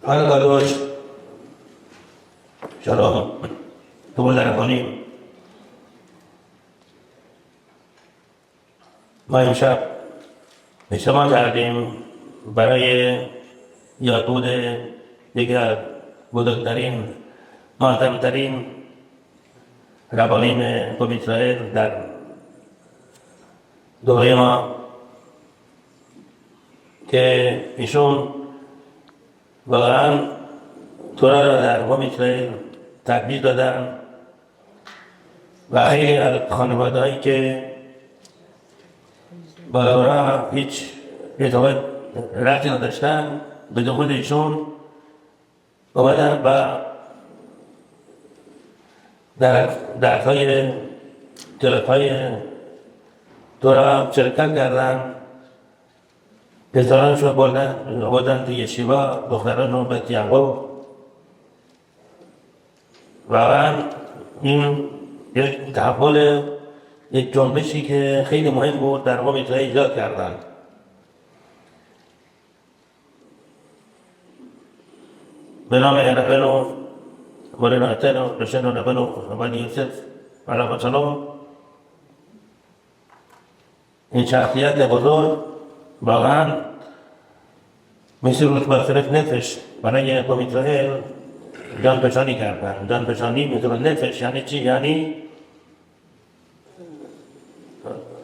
הקדוש, שלום, כבוד הרבנים, מה המשך? ושמה קעדים ברای یادبود دیگر بزرگترین معظمترین ربانیم قوم اسرائیل در دوره ما که ایشون واقعا تورا را در قوم اسرائیل تطبیق دادن و خیلی از خانواده‌هایی که با تورا هیچ ارتباط ربطی نداشتن به خود ایشون اومدن و در درس‌های کلاس‌های تورا شرکت کردن. پسرانشون بردن توی یشیوا، دخترانشون به یعقوب. واقعا این یک تحول، یک جنبشی که خیلی مهم بود در قوم اسرائیل ایجاد کردن. به نام ربنا ولناتنا رشدنا ربنا ربنا یوسف علیه السلام، این شخصیت بزرگ واقعا مثل روزبه نفش برای قوم اسرائیل جانفشانی کردن. جانفشانی مثل نفش یعنی چی؟ یعنی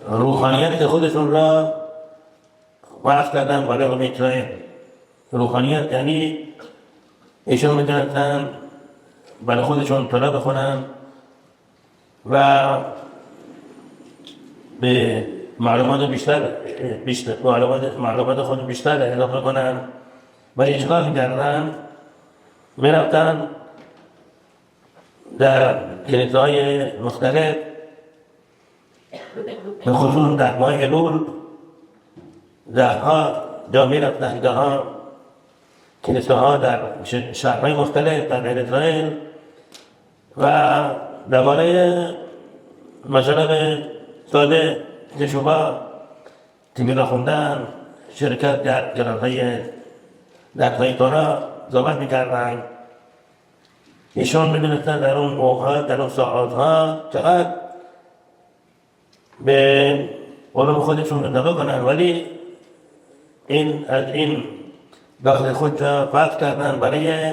روحانیت خودشون را وقف کردن برای قوم اسرائیل. روحانیت یعنی ایشون میتونستن برای خودشون تورا بخونن و به معلومات معلومات خود بیشتر اضافه کنن و اشغال میکردن. میرفتن در کلیساهای مختلف، به خصوص در ماه هلول دهها جا میرفتن، دهها کلیساها در شهرهای مختلف در اسرائیل و درباره مشارق ساده یشوع تیمیرا خوندن، شرکت در کلاس‌های درس‌های تورا صحبت میکردن. ایشون میدونستن در اون موقع، در اون ساعتها چقدر به علوم خودشون اضافه کنن، ولی از این داخل خود را فرض کردن برای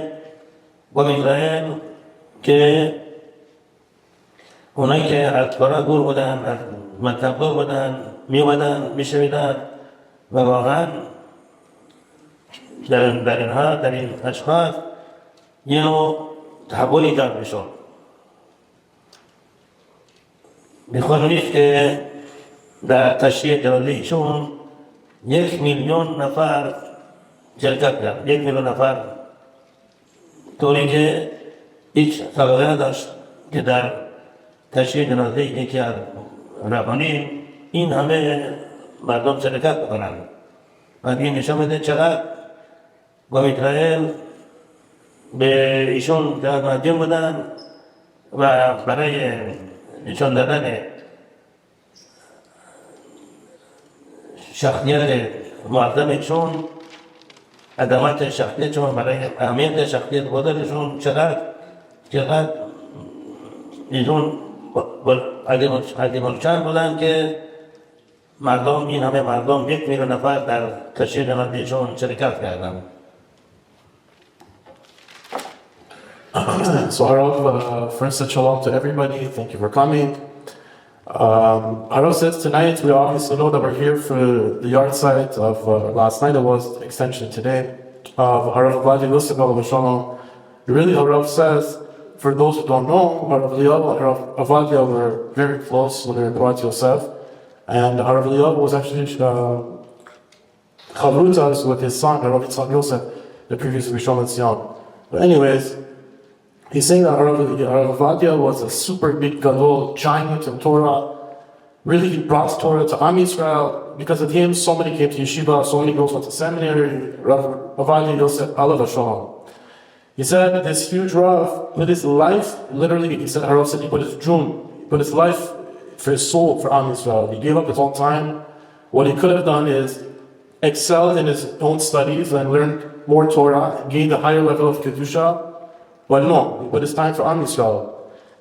قوم اسرائیل که اونایی که از تورا دور بودن، از مذهب دور بودن، میومدن میشنیدن و واقعا در این اشخاص یه نوع تحول ایجاد میشد. بیخود نیست که در تشریع جنازه ایشون 1,000,000 نفر شرکت کرد. 1,000,000 نفر، طوری که هیچ سابقه نداشت که در تشریع جنازه یکی از ربانیم این همه مردم شرکت بکنن. و این نشان میده چقدر قوم اسرائیل به ایشون مدیون بودن و برای نشان دادن شخصیت معظم ایشون، عظمت شخصیتشون، برای اهمیت شخصیت بزرگشون چقدر ایشون عظیم الشأن بودن که مردم، این همه مردم، 1,000,000 نفر در تشریع جنازه ایشون شرکت کردن. So Harav, first shalom to everybody. Thank you for coming. Harav says tonight we obviously know that we're here for the yard site of last night. It was extension today of Harav Ovadia, Yosef, really Harav says, for those who don't know, Harav Ovadia were very close when they were brought to Yosef, and Harav was actually chavrutas with his son Harav Yosef, the previous Rishon LeZion. But anyways, he's saying that Harav Ovadia was a super big gadol, giant in Torah. Really, he brought Torah to Am Yisrael. Because of him, so many came to yeshiva, so many girls went to seminary. Rav Ovadia Yosef, Alav Shalom. He said this huge Rav put his life, literally, he said, Harav said he put his June, put his life for his soul, for Am Yisrael. He gave up his whole time. What he could have done is excelled in his own studies and learned more Torah and gained a higher level of Kedusha. But no, but it's time for Am Yisrael.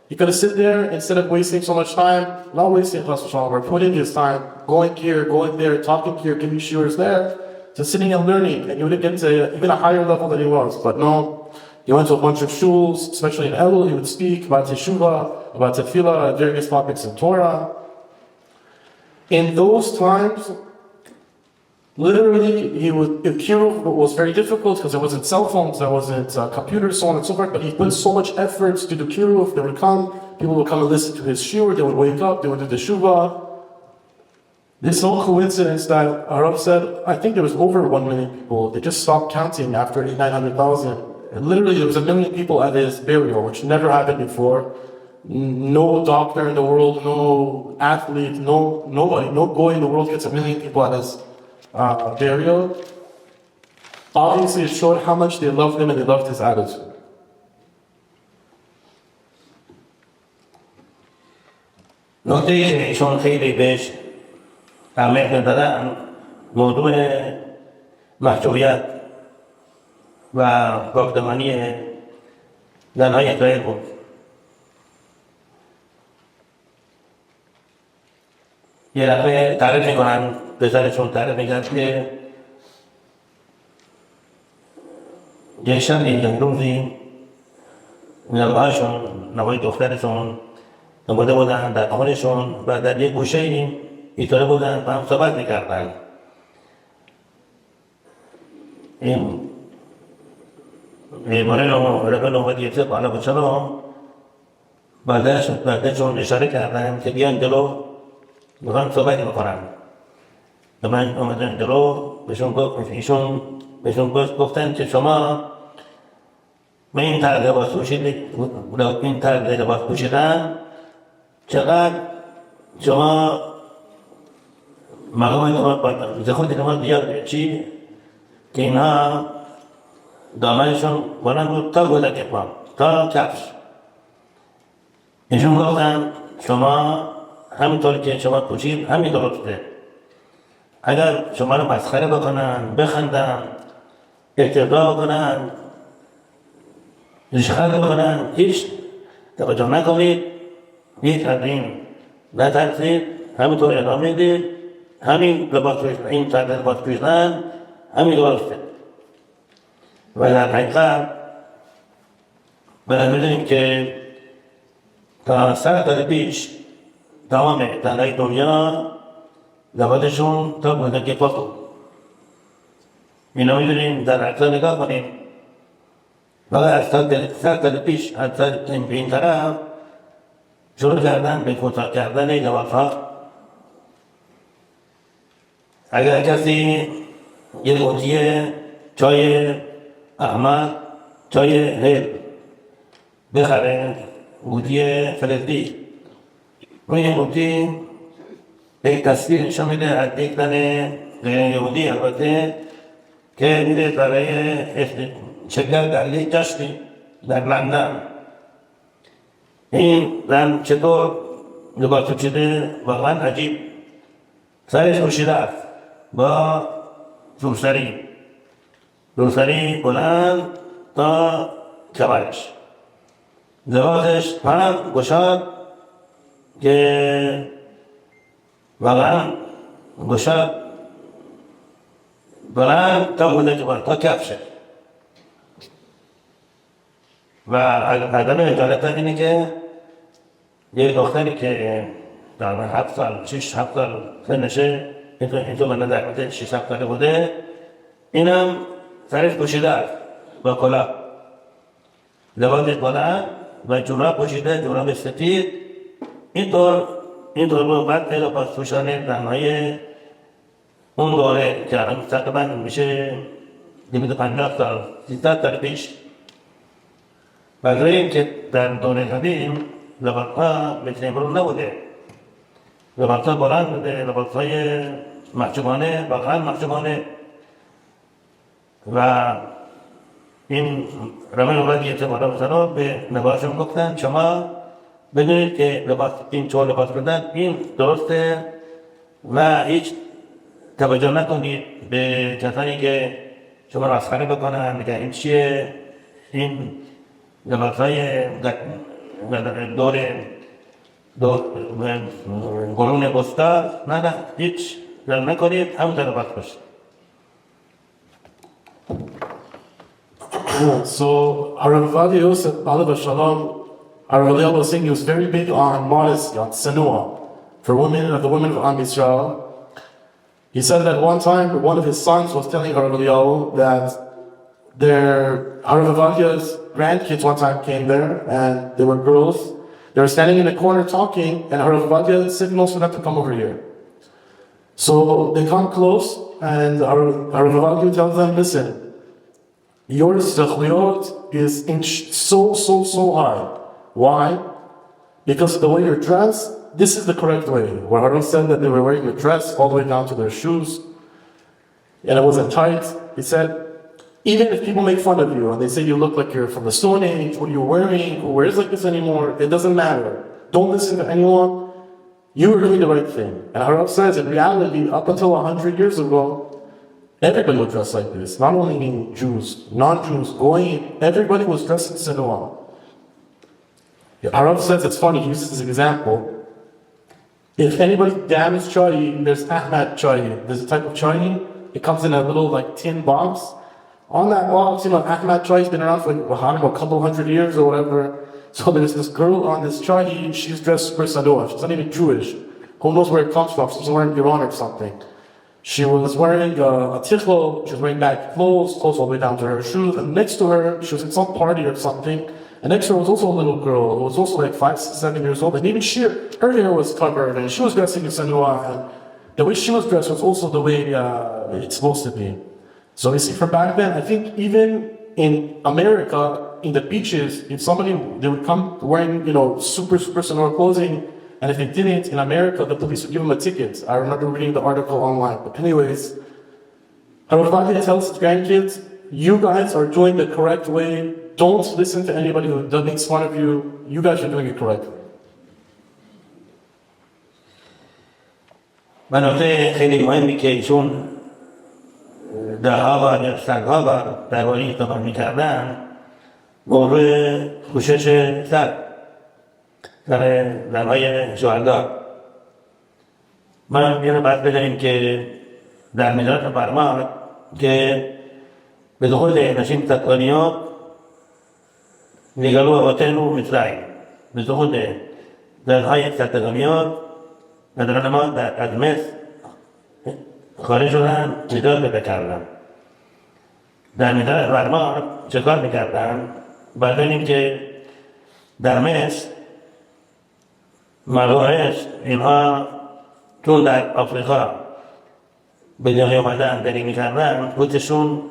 He could have sit there instead of wasting so much time, not wasting Chas v'Shalom, or putting his time going here, going there, talking here, giving shiurs there, to sitting and learning, and he would have get to even a higher level than he was. But no, he went to a bunch of shuls, especially in Elul. He would speak about Teshuvah, about Tefillah, various topics in Torah. In those times, literally, Kiruv was very difficult because there wasn't cell phones, there wasn't computers, so on and so forth, but he put so much effort to do Kiruv. They would come, people would come and listen to his shiur, they would wake up, they would do the Shuvah. This whole coincidence that Harav said, I think there was over 1 million people. They just stopped counting after 900,000. And literally, there was 1 million people at his burial, which never happened before. No doctor in the world, no athlete, nobody, no boy in the world gets 1 million people at his burial. Obviously, it showed how much they loved him and they loved his attitude. نکته که ایشون خیلی بهش اهمیت دادن موضوع محجوبیت و پاکدامنی زنهای اسرائیل بود. یه دفعه تعریف میکنن، پسرشون تعریف میکنن که یه شب یک روزی نوای دخترشون نبوده بودن در خانهشون و در یک گوشه ایستاده بودن و هم صحبت میکردن. این مارن و رفل اومد یوسف علیه السلام بعدشون اشاره کردن که بیان جلو میخوان صحبت میکنن. من اومدن جلو بهشون گفتن که شما به این طرز لباس پوشیدن چقدر شما مقام خود ما بیاد چی که اینها دامنشون بلند بود تا گذر کفام تا کفش. ایشون گفتن شما همینطور که شما پوشید همین درسته. اگر شما رو مسخره بکنن، بخندن، اقتدا بکنن، رشخت بکنن، هیچ توجه نکنید، هیچ از این نترسید، همینطور ادامه میدید، همین لباس پوشیدن، این طرز لباس پوشیدن همین درسته. و در حقیقت باید بدونیم که تا 100 سال پیش تمام زنهای دنیا لباسشون تا بزرگ پا بود. اینا میدونیم در عکس نگاه کنیم فقط از 100 سال پیش از این طرف شروع کردن به کوتاه کردن لباسها. اگر کسی یه قوطی چای احمد، چای هل بخره، قوطی فلزی، روی این قوطی یک تصویر نشان میده از یک زن غیر یهودی البته که میره برای شرکت در یک جشنی در لندن. این زن چطور لباس پوشیده واقعا عجیب، سرش پوشیده است با روسری بلند تا کمرش، لباسش هم گشاد که واقعا گشاد بلند تا کفشه. و عدم اجالت اینه که یه دختری که تقریبا 7 سال 6-7 سال سنشه، اینطور به نظر میاد 6-7 ساله بوده، اینم سرش پوشیده است با کلاه، لباسش بلند و جوراب پوشیده، جوراب سفید. اینطور بود. بعد لباس پوشان زنهای اون دوره که الان تقریبا میشه 250 سال 300 سال پیش. برای اینکه در دوره قدیم لباسها مثل امروز نبوده، لباسها بلند بوده، لباسهای محجوبانه، واقعا محجوبانه. و این روان اومد یه سوال به نواشون گفتن شما بدونید که این چون لباس بدن این درسته و هیچ توجه نکنید به کسانی که شما را مسخره بکنن، میگن این چیه؟ این لباسهای دور قرون وسطی. نه هیچ زن نکنید، همون لباس باشید. So Harav Ovadia Yosef, Alav Shalom, Harav Eliyahu was saying he was very big on modesty, on senua, for women, the women of Am Yisrael. He said that one time one of his sons was telling Harav Eliyahu that Harav Ovadia's grandkids one time came there, and they were girls. They were standing in a corner talking, and Harav Ovadia signals for them to come over here. So they come close, and Harav Ovadia tells them, listen, your zechliot is so high. Why? Because the way you're dressed, this is the correct way. Where Harav said that they were wearing a dress all the way down to their shoes, and it wasn't tight. He said, even if people make fun of you and they say you look like you're from the Stone Age, what you're wearing, who wears like this anymore, it doesn't matter. Don't listen to anyone. You are doing the right thing. And Harav says, in reality, up until 100 years ago, everybody would dress like this. Not only Jews, non-Jews, Goyim, everybody was dressed in Sinuah. Harav says, it's funny, he uses this example. If anybody damaged chai, there's Ahmad chai. There's a type of chai, it comes in a little tin box. On that box, Ahmad chai has been around for a couple hundred years or whatever. So there's this girl on this chai, she's dressed super Sinuah. She's not even Jewish. Who knows where it comes from? She's wearing Iran or something. She was wearing a tichel, she was wearing back clothes all the way down to her shoes, and next to her, she was in some party or something, and next to her was also a little girl who was also like 5, 6, 7 years old, and even her hair was covered, and she was dressing in Sinuah, and the way she was dressed was also the way it's supposed to be. So you see, from back then, I think even in America, in the beaches, if they would come wearing, super Sinuah clothing, and if they didn't, in America, the police would give them a ticket. I remember reading the article online. But anyways, Harav Ovadia tells his grandkids, you guys are doing the correct way. Don't listen to anybody who makes fun of you. You guys are doing it correctly. نکته خیلی مهمی که ایشون دهها و صدها درباره صحبت می‌کردن، موضوع پوشش سر زنهای شهدا. من یه بحث بزنیم که در مجلس فرمان که به دخول نشین سکانیات نگلو وطن و مصرعی به دخول زنهای سکانیات ندران ما از مصر خارج شدن مدار پیدا کردن. در مجلس فرمان چه کار میکردن؟ ببینیم که در مصر مراحش اینها چون در آفریقا به دنیا آمدن داری میکردن، پوتشون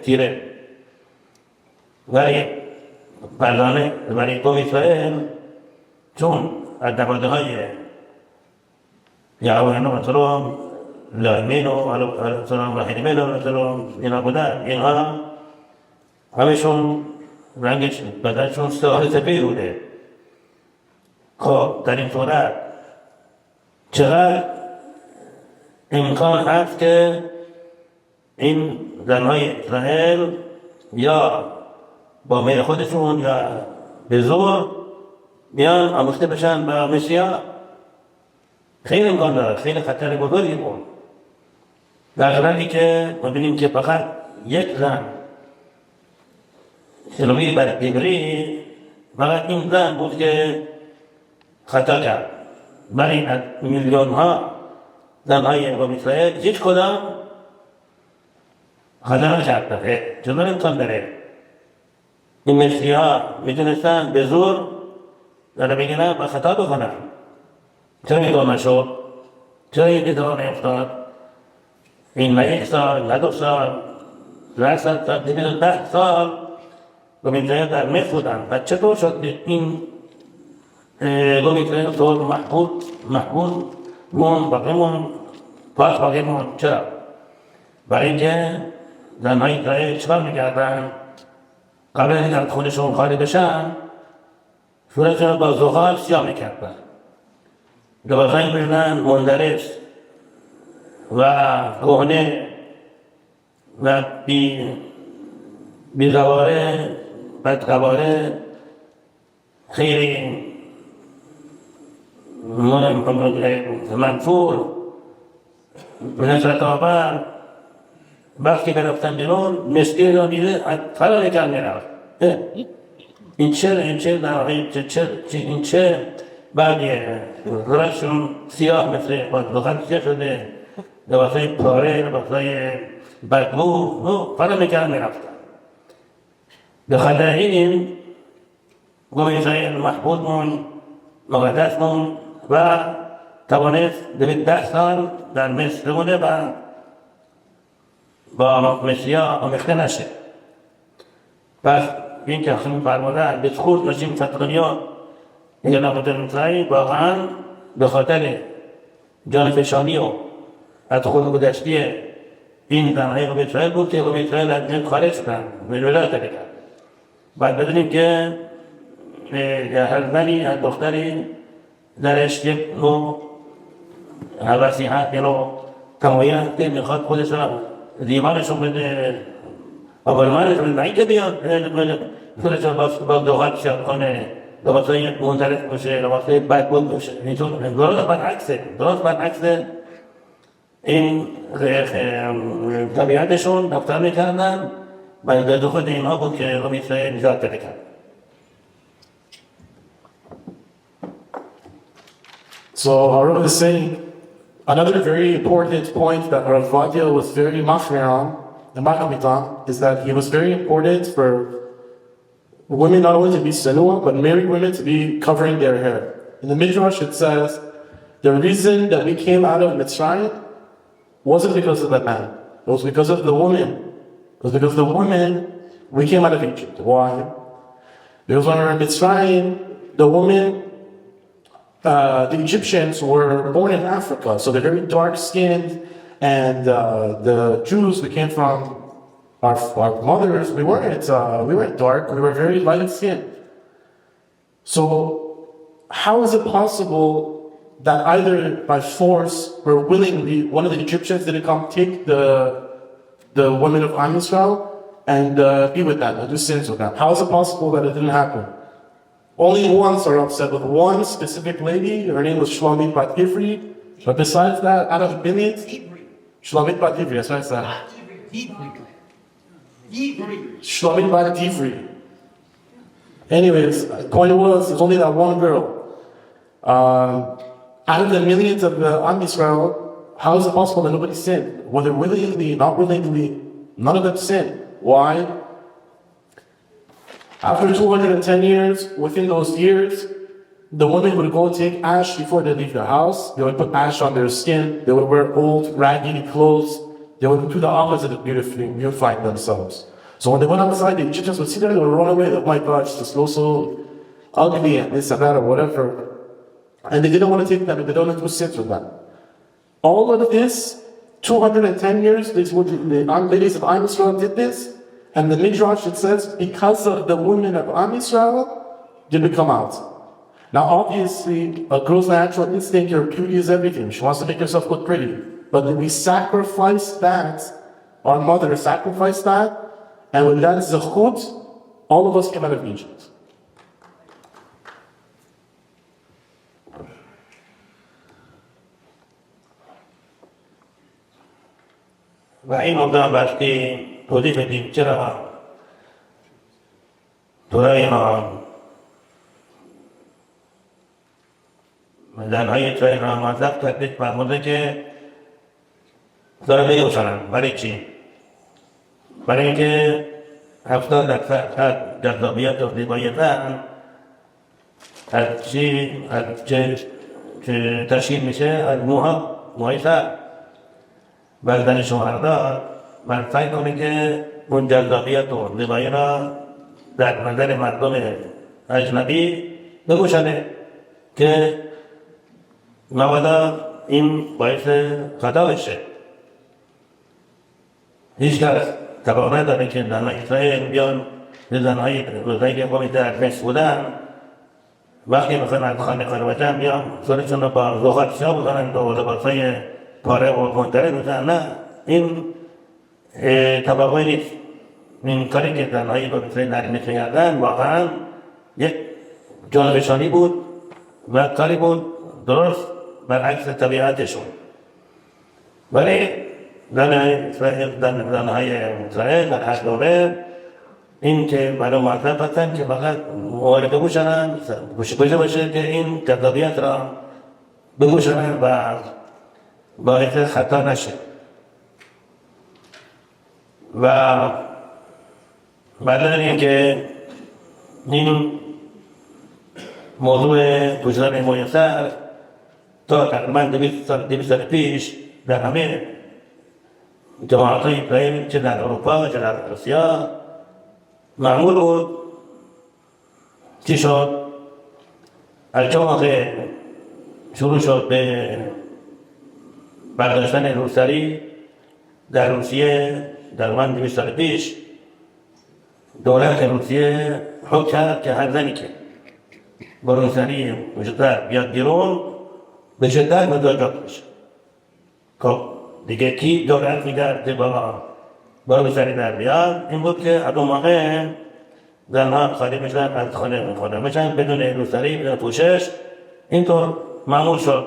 تیره ولی پردانه ولی قوم اسرائیل چون از نباده های یعوانو مثلا لاهیمینو مثلا راهیمینو مثلا اینا بودن، اینها همشون رنگش بدنشون سفید بوده. خب در این صورت چقدر امکان هست که این زنهای اسرائیل یا با میل خودشون یا به زور بیان آموخته بشن به مسیحا؟ خیلی امکان داره، خیلی خطر بزرگی بود. در صورتی که ببینیم که فقط یک زن سلوی بر عبری، فقط این زن بود که خطا کرد. برای از میلیون ها زنهای قوم اسرائیل هیچ کدام خطا نکرد. چطور امکان داره این مسیحی ها میتونستن به زور داره بگیرن و خطا بکنن؟ چرا این کار نشد؟ چرا این اتفاق نیفتاد؟ این نه 1 سال، نه 2 سال، نه 100 سال، 10 سال قوم اسرائیل در مصر بودن و چطور شد این قوم اسرائیل طور محبوب مون باقی مون؟ چرا؟ برای اینکه زنهای اسرائیل چکار میکردن؟ قبل از اینکه خودشون خارج بشن صورتشون با زغال سیاه میکردن، لباسایی می‌پوشیدن مندرس و کهنه و بی‌قواره بدقواره خیلی منفور به نصرت آور وقتی برفتن بیرون مسکین را میده فرار کرد میرفت این چه بعدیه رشون سیاه مثل دخل شده لباسای پاره لباسای بدبو فرار میکرد میرفتن به خاطر این قوم اسرائیل محبوب مون مقدس مون و توانست 10 سال در مصر بمونه و با مسیحا آمیخته نشه. پس این که خیلی فرمودن به خود رژیم فترانیا یا نقطه واقعا به خاطر جانفشانی و از خود گذشتی این زنهای قوم اسرائیل بود که قوم اسرائیل از این خارج شدن ولایت کرد. بعد بدونیم که هر زنی از دختری درش یک نوع حوثی هست یا نوع تمایل هست که میخواد خودش را زیبانشون بده آبرمانش بده این که بیاد خودش را با دخت شد کنه لباسای منطلق باشه لباسای بدبود باشه درست برعکس این طبیعتشون رفتار میکردن و در خود اینها بود که قوم اسرائیل نجات پیدا کرد. So Harav is saying another very important point that Ovadia was very machmir on, the Machamitan, is that he was very important for women not only to be senua, but married women to be covering their hair. In the Midrash it says, the reason that we came out of Mitzrayim wasn't because of the man, it was because of the woman. It was because of the woman we came out of Egypt. Why? Because when we were in Mitzrayim, the woman, the Egyptians were born in Africa, so they're very dark-skinned, and the Jews, we came from our mothers, we weren't dark, we were very light-skinned. So how is it possible that either by force or willingly, one of the Egyptians didn't come take the women of Am Yisrael and be with them, and do sins with them? How is it possible that it didn't happen? Only once are upset with one specific lady, her name was Shlomit Bat Ivri, but besides that, out of millions, Shlomit Bat Ivri, that's what I said. Shlomit Bat Ivri. Anyways, the point was, there's only that one girl. Out of the millions of Am Yisrael, how is it possible that nobody sinned? Whether willingly, not willingly, none of them sinned. Why? After 210 years, within those years, the women would go and take ash before they leave the house. They would put ash on their skin. They would wear old, raggedy clothes. They would do the opposite of beautifying themselves. So when they went outside, the Egyptians would see them, they would run away. Oh my God, it's just so ugly and this and that or whatever. And they didn't want to take them, and they don't want to sit with them. All of this, 210 years, the ladies of Am Yisrael did this. And the Midrash, it says, because of the women of Am Yisrael, didn't come out. Now, obviously, a girl's natural instinct, her beauty is everything. She wants to make herself look pretty. But we sacrifice that, our mother sacrificed that, and with that zechut, all of us came out of Egypt. و این مقدام وقتی توضیح بدیم چرا تورای ما زنهای اسرائیل را مذهب کردش فرموده که ضربه یوشنن. برای چی؟ برای اینکه 70% از جذابیت و زیبایی زن از چه تشکیل میشه؟ از موهای سر. و زن شوهردار من سعی کنه که اون جذابیت و زیبایی را در نظر مردم اجنبی بگوشنه که مبادا این باعث خطا بشه. هیچ کس توقع نداره که زنهای اسرائیل بیان به زنهای روزایی که قومی در مصر بودن وقتی مثلا از خانه خارج باشن بیان سرشون رو با زغال سیاه بزنن و لباسای پاره و منطقه میزن. نه، این طبقه نیست. این کاری که زنهایی با مثل نرینه میکردن واقعا یک جانبشانی بود و کاری بود درست برعکس طبیعتشون. ولی زنهای اسرائیل در هر دوره این که برای معترف هستن که فقط موارده بوشنن بوشه باشه که این جذابیت را بگوشنن و باعث خطا نشه. و بعد این که این موضوع پوشیدن میسر تا تقریبا 200 سال پیش در همه جماعت‌های اسرائیل چه در اروپا چه در آسیا معمول بود. چی شد؟ از چه موقع شروع شد به برداشتن روسری در روسیه در من 200 سال پیش، دولت روسیه حکم کرد که هر زنی که با روسری وجودتر بیاد بیرون به شدت مجازات بشه. خب دیگه کی جرأت می‌کرد با روسری در بیاد؟ این بود که از اون موقع زنها خالی میشن از خانه میشن بدون روسری بدون پوشش. اینطور معمول شد.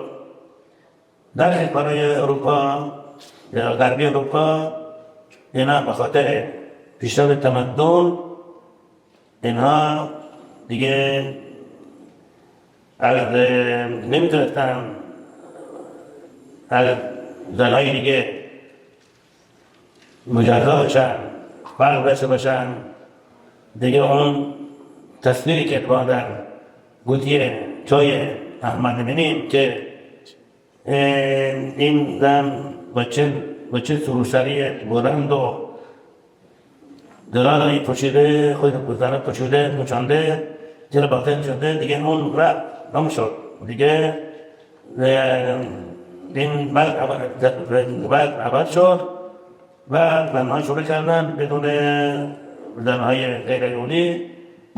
در برای اروپا یا غربی اروپا اینا به خاطر پیشرفت تمدن اینها دیگه از نمیتونستن از زنهای دیگه مجزا بشن، فرق داشته باشن. دیگه اون تصویری که ما در گوتی چای احمد می‌بینیم که این زن با چه سروسری بلند و درازی پوشیده، خود زن پوشیده مچانده زیر باطن شده، دیگه اون رفت نمیشد. دیگه این بعد عوض شد و زنها شروع کردن بدون زنهای غیر ایرانی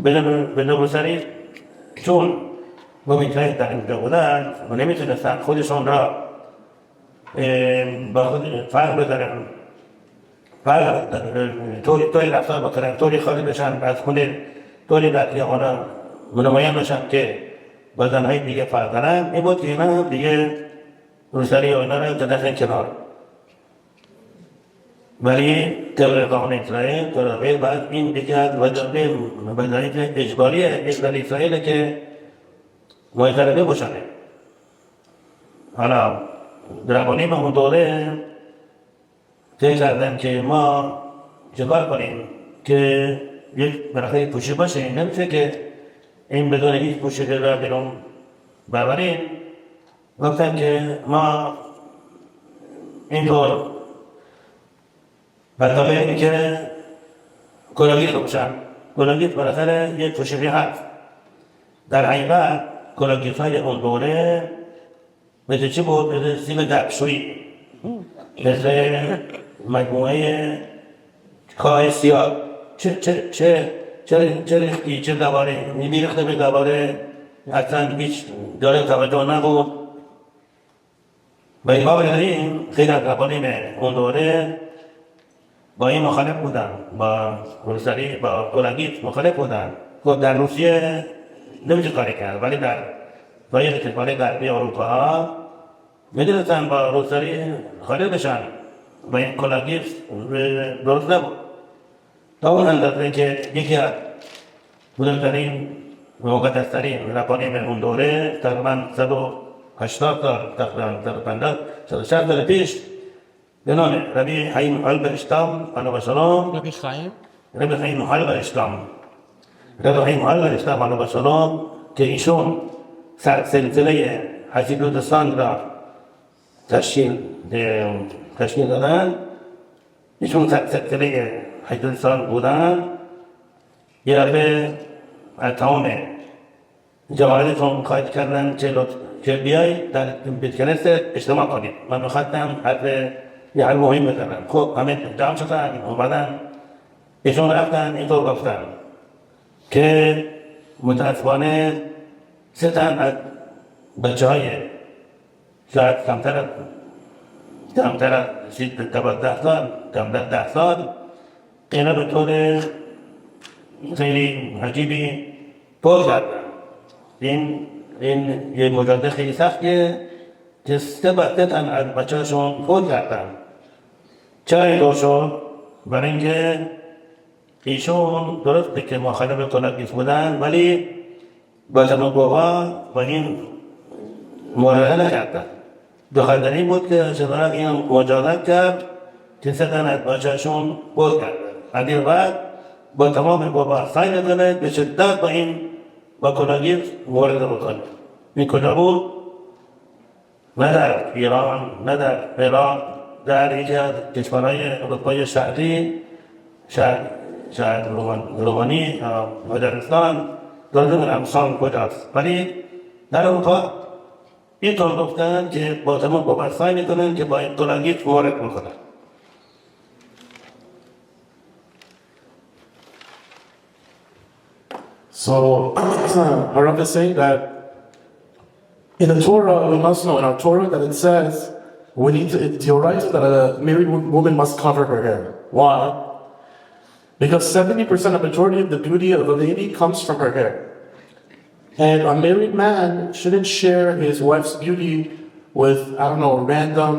بدون روسری، چون ممکنه در اینجا بودن و نمیتونستن خودشون را با خود فرق بذارن، طوری رفتار بکنن، طوری خالی بشن از خونه، طوری در خیابانا نمایان بشن که با زنهای دیگه فرق دارن. این بود که اینا دیگه روسری و اینا را زدن کنار. ولی طبق قانون اسرائیل طبق بعد این دیگه از وظایف اجباری اسرائیل که میسر بپوشنه. حالا دربانیم اون دوره فکر کردن که ما چکار کنیم که یک برخی پوشی باشه. نمیشه که این بدون هیچ پوشیده را بیرون ببریم. گفتن که ما اینطور بطبعی که کلاگیت رو بشن. کلاگیت بالاخره یک پوشیدی هست. در حقیقت کلاگیت های اون دوره مثل چی بود؟ مثل سیب دبشویی، مثل مجموعه کاه سیاه. چه دواره میریخته به دواره اصلا هیچ داره توجه نبود. و این ما بگردیم خیلی از قوانین اون دوره با این مخالف بودن، با روسری با کلاگیت مخالف بودن. خب در روسیه نمیشه کاری کرد، ولی در سایر کشورهای غربی اروپا میدونستن با روسری خارج بشن و این کلاگیت درست نبود. تا اون اندازه که یکی از بزرگترین و مقدسترین ربانیم اون دوره تقریبا 180 سال تقریبا 150 سال پیش به نام ربی خیم حلب اسلام علیه السلام، ربی خیم حلب اسلام علیه السلام که ایشون سلسله حسیدوستان را تشکیل دادن. ایشون سلسله حسیدوستان بودن. یه ربه از تمام جوانتون خواهد کردن که بیایی در بیت کنیست اجتماع کنید. من میخواستم حرف یه حرف مهم بزنم. خب همه جمع شدن اومدن، ایشون رفتن اینطور گفتن که متاسفانه 3 تن از بچه های شاید کمتر از גם תחתון, اینا به طور خیلی عجیبی پر کردن. این یه مجادله خیلی سختیه که 3 تن از بچه‌هاشون فوت کردن. چرا این طور شد؟ برای اینکه ایشون درسته که مخالف تنقیص بودن ولی با تنقیص‌ها با این مراجعه نکردن. بخاطر این بود که شدارک این مجادله کرد که 3 تن از بچه‌هاشون فوت کردن. از این بعد با تمام بابا سعی می‌کنه به شدت با تنقیص مورد بکنه. این کجا بود؟ نه در ایران، نه در عراق، در یکی از کشورهای اروپای شرقی، شاید رومانی، مجارستان، دارد امثال کجاست. ولی در اروپا این طور گفتن که با تمام بابا سعی می‌کنن که با این تنقیص مورد بکنن. So, Harav is saying that in the Torah, we must know in our Torah that it says it's your right that a married woman must cover her hair. Why? Because 70% of the majority of the beauty of a lady comes from her hair. And a married man shouldn't share his wife's beauty with, I don't know, random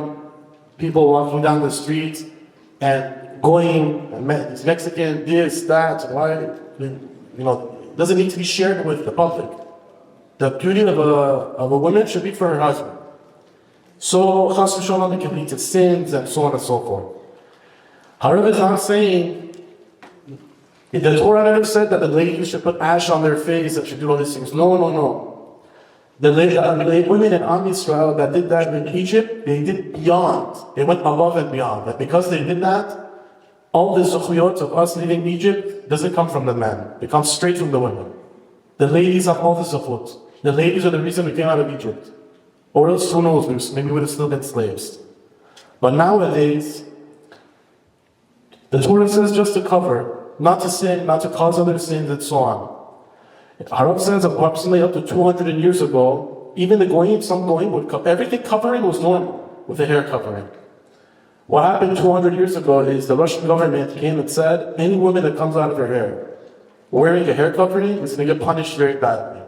people walking down the street and going, Mexican, this, that, why, doesn't need to be shared with the public. The beauty of a woman should be for her husband. So, chas v'sholom, it can lead to sins and so on and so forth. Harav is not saying, the Torah never said that the ladies should put ash on their face and should do all these things. No. The women in Am Yisrael that did that in Egypt, they did beyond. They went above and beyond. That because they did that, all the zuchiyot of us leaving Egypt doesn't come from the men. It comes straight from the women. The ladies have all the zuchiyot. The ladies are the reason we came out of Egypt. Or else, who knows, maybe we would have still been slaves. But nowadays, the Torah says just to cover, not to sin, not to cause other sins, and so on. Harav says approximately up to 200 years ago, even the goyim, some goyim would cover, everything covering was normal with the hair covering. What happened 200 years ago is the Russian government came and said, any woman that comes out of her hair wearing a hair covering is going to get punished very badly.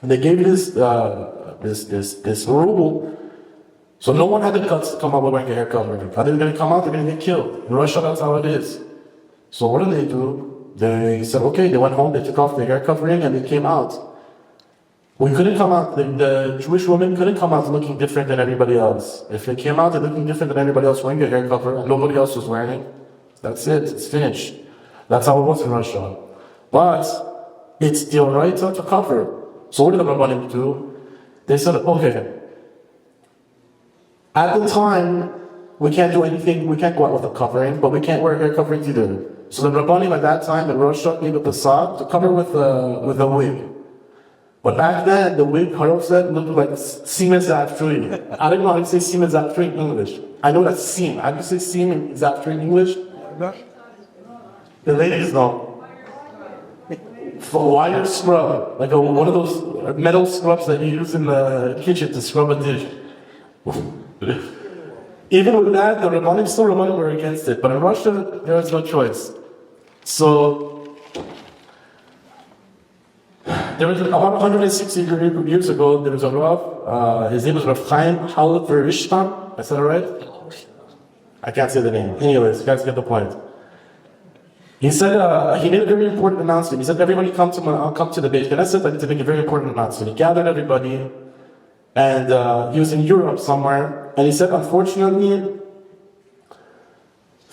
And they gave this rule, so no one had the guts to come out wearing a hair covering. If they're going to come out, they're going to get killed. In Russia, that's how it is. So what did they do? They said, okay, they went home, they took off their hair covering, and they came out. We couldn't come out, the Jewish women couldn't come out looking different than everybody else. If they came out, they're looking different than everybody else wearing a hair cover, and nobody else was wearing it. That's it, it's finished. That's how it was in Russia. But it's still right to cover. So what did the Rabbanim do? They said, okay, at the time, we can't do anything, we can't go out with a covering, but we can't wear hair coverings either. So the Rabbanim at that time in Russia gave a pasad to cover with a wig. But back then, the wig, Harav said, looked like Siemens Zaptri. I don't know how to say Siemens Zaptri in English. I know that's seam. How do you say Siemens Zaptri in English? The ladies know. For wire scrub, like one of those metal scrubs that you use in the kitchen to scrub a dish. Even with that, the Rabbanim were against it. But in Russia, there was no choice. So, there was about 160 years ago, there was a Rav, his name was Rav Chaim Halachic. I said it right? I can't say the name. Anyways, you guys get the point. He said, he made a very important announcement. He said, everybody come to the Beit Knesset to make a very important announcement. He gathered everybody, and he was in Europe somewhere, and he said, unfortunately,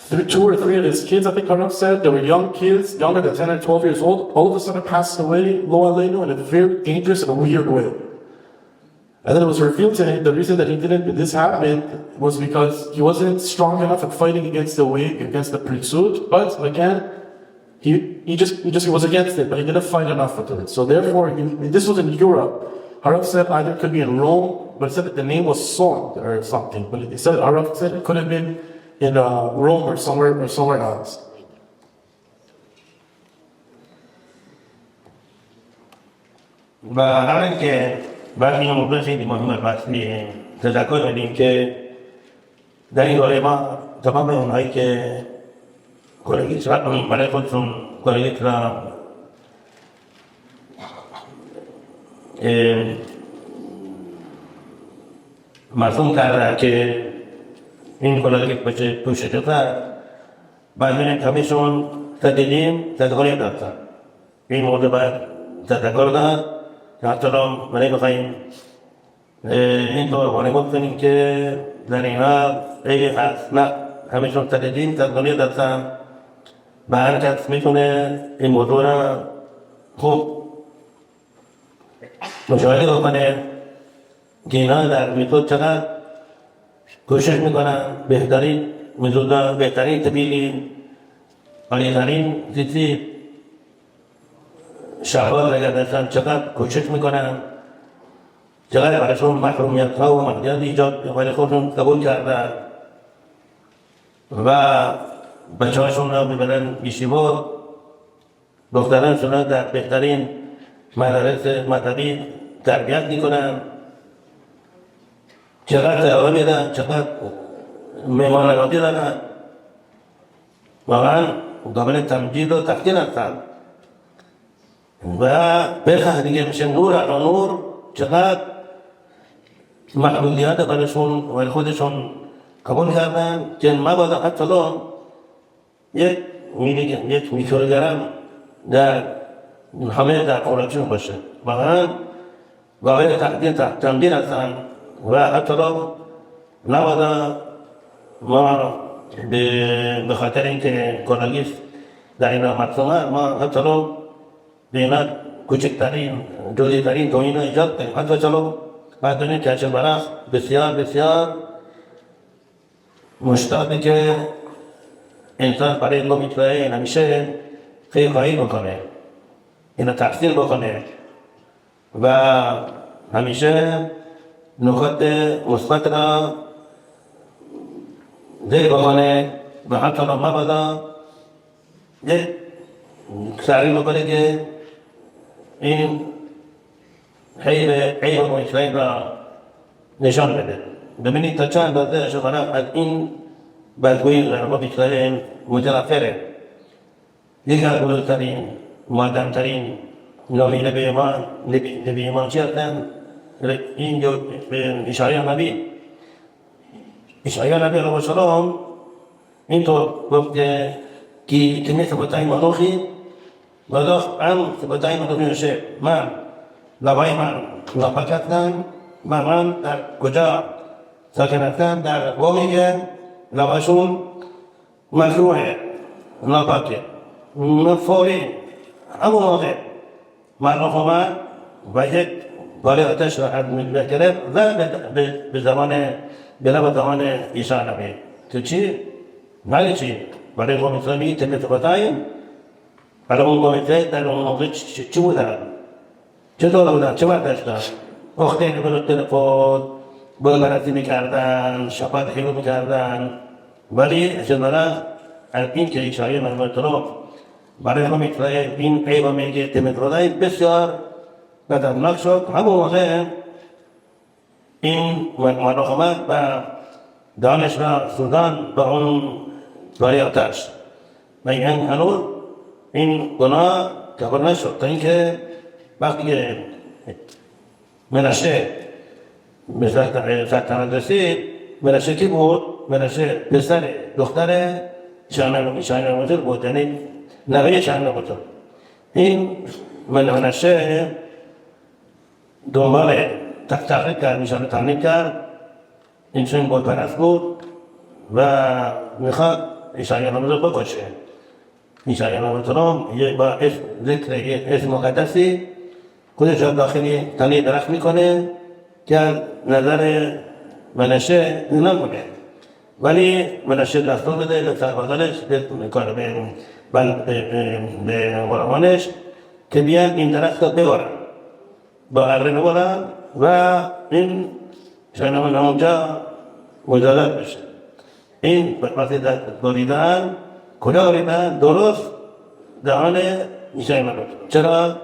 2 or 3 of his kids, I think Harav said, they were young kids, younger than 10 or 12 years old, all of a sudden passed away, lo aleinu, in a very dangerous and weird way. And then it was revealed to him, the reason that this happened was because he wasn't strong enough at fighting against the wig, against the priesthood, but again, he was against it, but he didn't fight enough for it. So therefore, this was in Europe. Harav said either it could be in Rome, but he said that the name was Son or something. But he said, Harav said it could have been in Rome or somewhere else. و همین که بعد این موضوع خیلی مهمه وقتی تذکر بدیم که در این دوره ما تمام اونهایی که کلگیت را برای خودشون کلگیت را مرسوم کردن که این کلگیت بشه پوشش داد، بعد همشون تدقیق دادن. این مورد باید تذکر داد که حتی را برای بخواهیم این طور وانمود کنیم که در اینا عیبی هست. نه، همشون تدقیق دادن و هر کس میتونه این موضوع را خوب مشاهده بکنه که اینا در میتود چقدر کوشش میکنن بهترین میتود، بهترین طبیعی، عالیترین چیزی شهوات را داشتن، چقدر کوشش میکنن، چقدر برایشون محرومیت ها و محدودیت ایجاد برای خودشون قبول کردن و بچه هاشون را میبرن یشیوات، دخترانشون را در بهترین مدارس مذهبی تربیت میکنن، چقدر تقوی میدن، چقدر مهماننوازی دارن، واقعا قابل تمجید و تقدیر هستن و بخواه دیگه میشه نور علا نور. چقدر محدودیت برایشون و خودشون قبول کردن که مبادا حتی یک میکروگرم در همه در خوراکشون باشه. واقعا قابل تقدیر هستن و حتی نبادا ما به خاطر اینکه کلگیت در این مرسومه ما حتی به اینا کوچکترین جزئی‌ترین توهین ایجاد کنیم. حتی چلو بعد دونیم که چه برای بسیار بسیار مشتاقه که انسان برای علم میتونه همیشه خیرخواهی بکنه، اینا تحصیل بکنه و همیشه نکات مثبت را ذکر بکنه و حتی را مبادا یک سعی بکنه که این عیب و اسرائیل را نشان بده. ببینید تا چند اندازه شوهرم از این بدگویی در با اسرائیل متنفره. یکی از بزرگترین مقدمترین نامینه به ایمان نبی ایمان چی هستن؟ این جو اشعیا نبی علیه السلام اینطور گفت که کمی سبتای منوخی و داشت سبتای منوخی میشه من لبای من ناپاک هستن و من در کجا ساکن هستن در قومی که لباشون مکروه ناپاکه. من فوری همون موقع منوخ آمد و یک باره آتش را از مجبه گرفت و به لب زمان عیسی نبی. تو چی؟ ولی چی؟ برای قوم اسلامی تبیت بتاییم برای اون قوم اسلامی در اون موقع چی بودن؟ چطور بودن؟ چه وقت داشتن؟ اخته نبود تلفون بلغرسی میکردن، شفاعت حیلو میکردن، ولی شنبالا از این که عیسی نبی برای قوم اسلامی این عیبا میگه تبیت بتاییم بسیار خطرناک شد. همون موقع این منوخ آمد و دانش را سوزان به اون باری آتش و این هنوز این گناه کفر نشد تا اینکه وقتی که منشه به سلطنت رسید. منشه کی بود؟ منشه پسر دختر شاهنامه بود، یعنی نوه شاهنامه بود. این منشه دنبال تحقیق کرد، نشانه تحقیق کرد، اینچنین بود پرست بود و میخواد عیسایان رو بکشه. عیسایان رو با ذکر اسم مقدسی خودش را داخلی تنه درخت میکنه که نظر منشه نمونه، ولی منشه دستور بده به سربازانش به غلامانش که بیان این درخت رو ببرن، با اره ببرن و این شاهنامه اونجا مجازات بشه. این وقتی بریدن کجا بریدن؟ درست دهان عیسی بود. چرا؟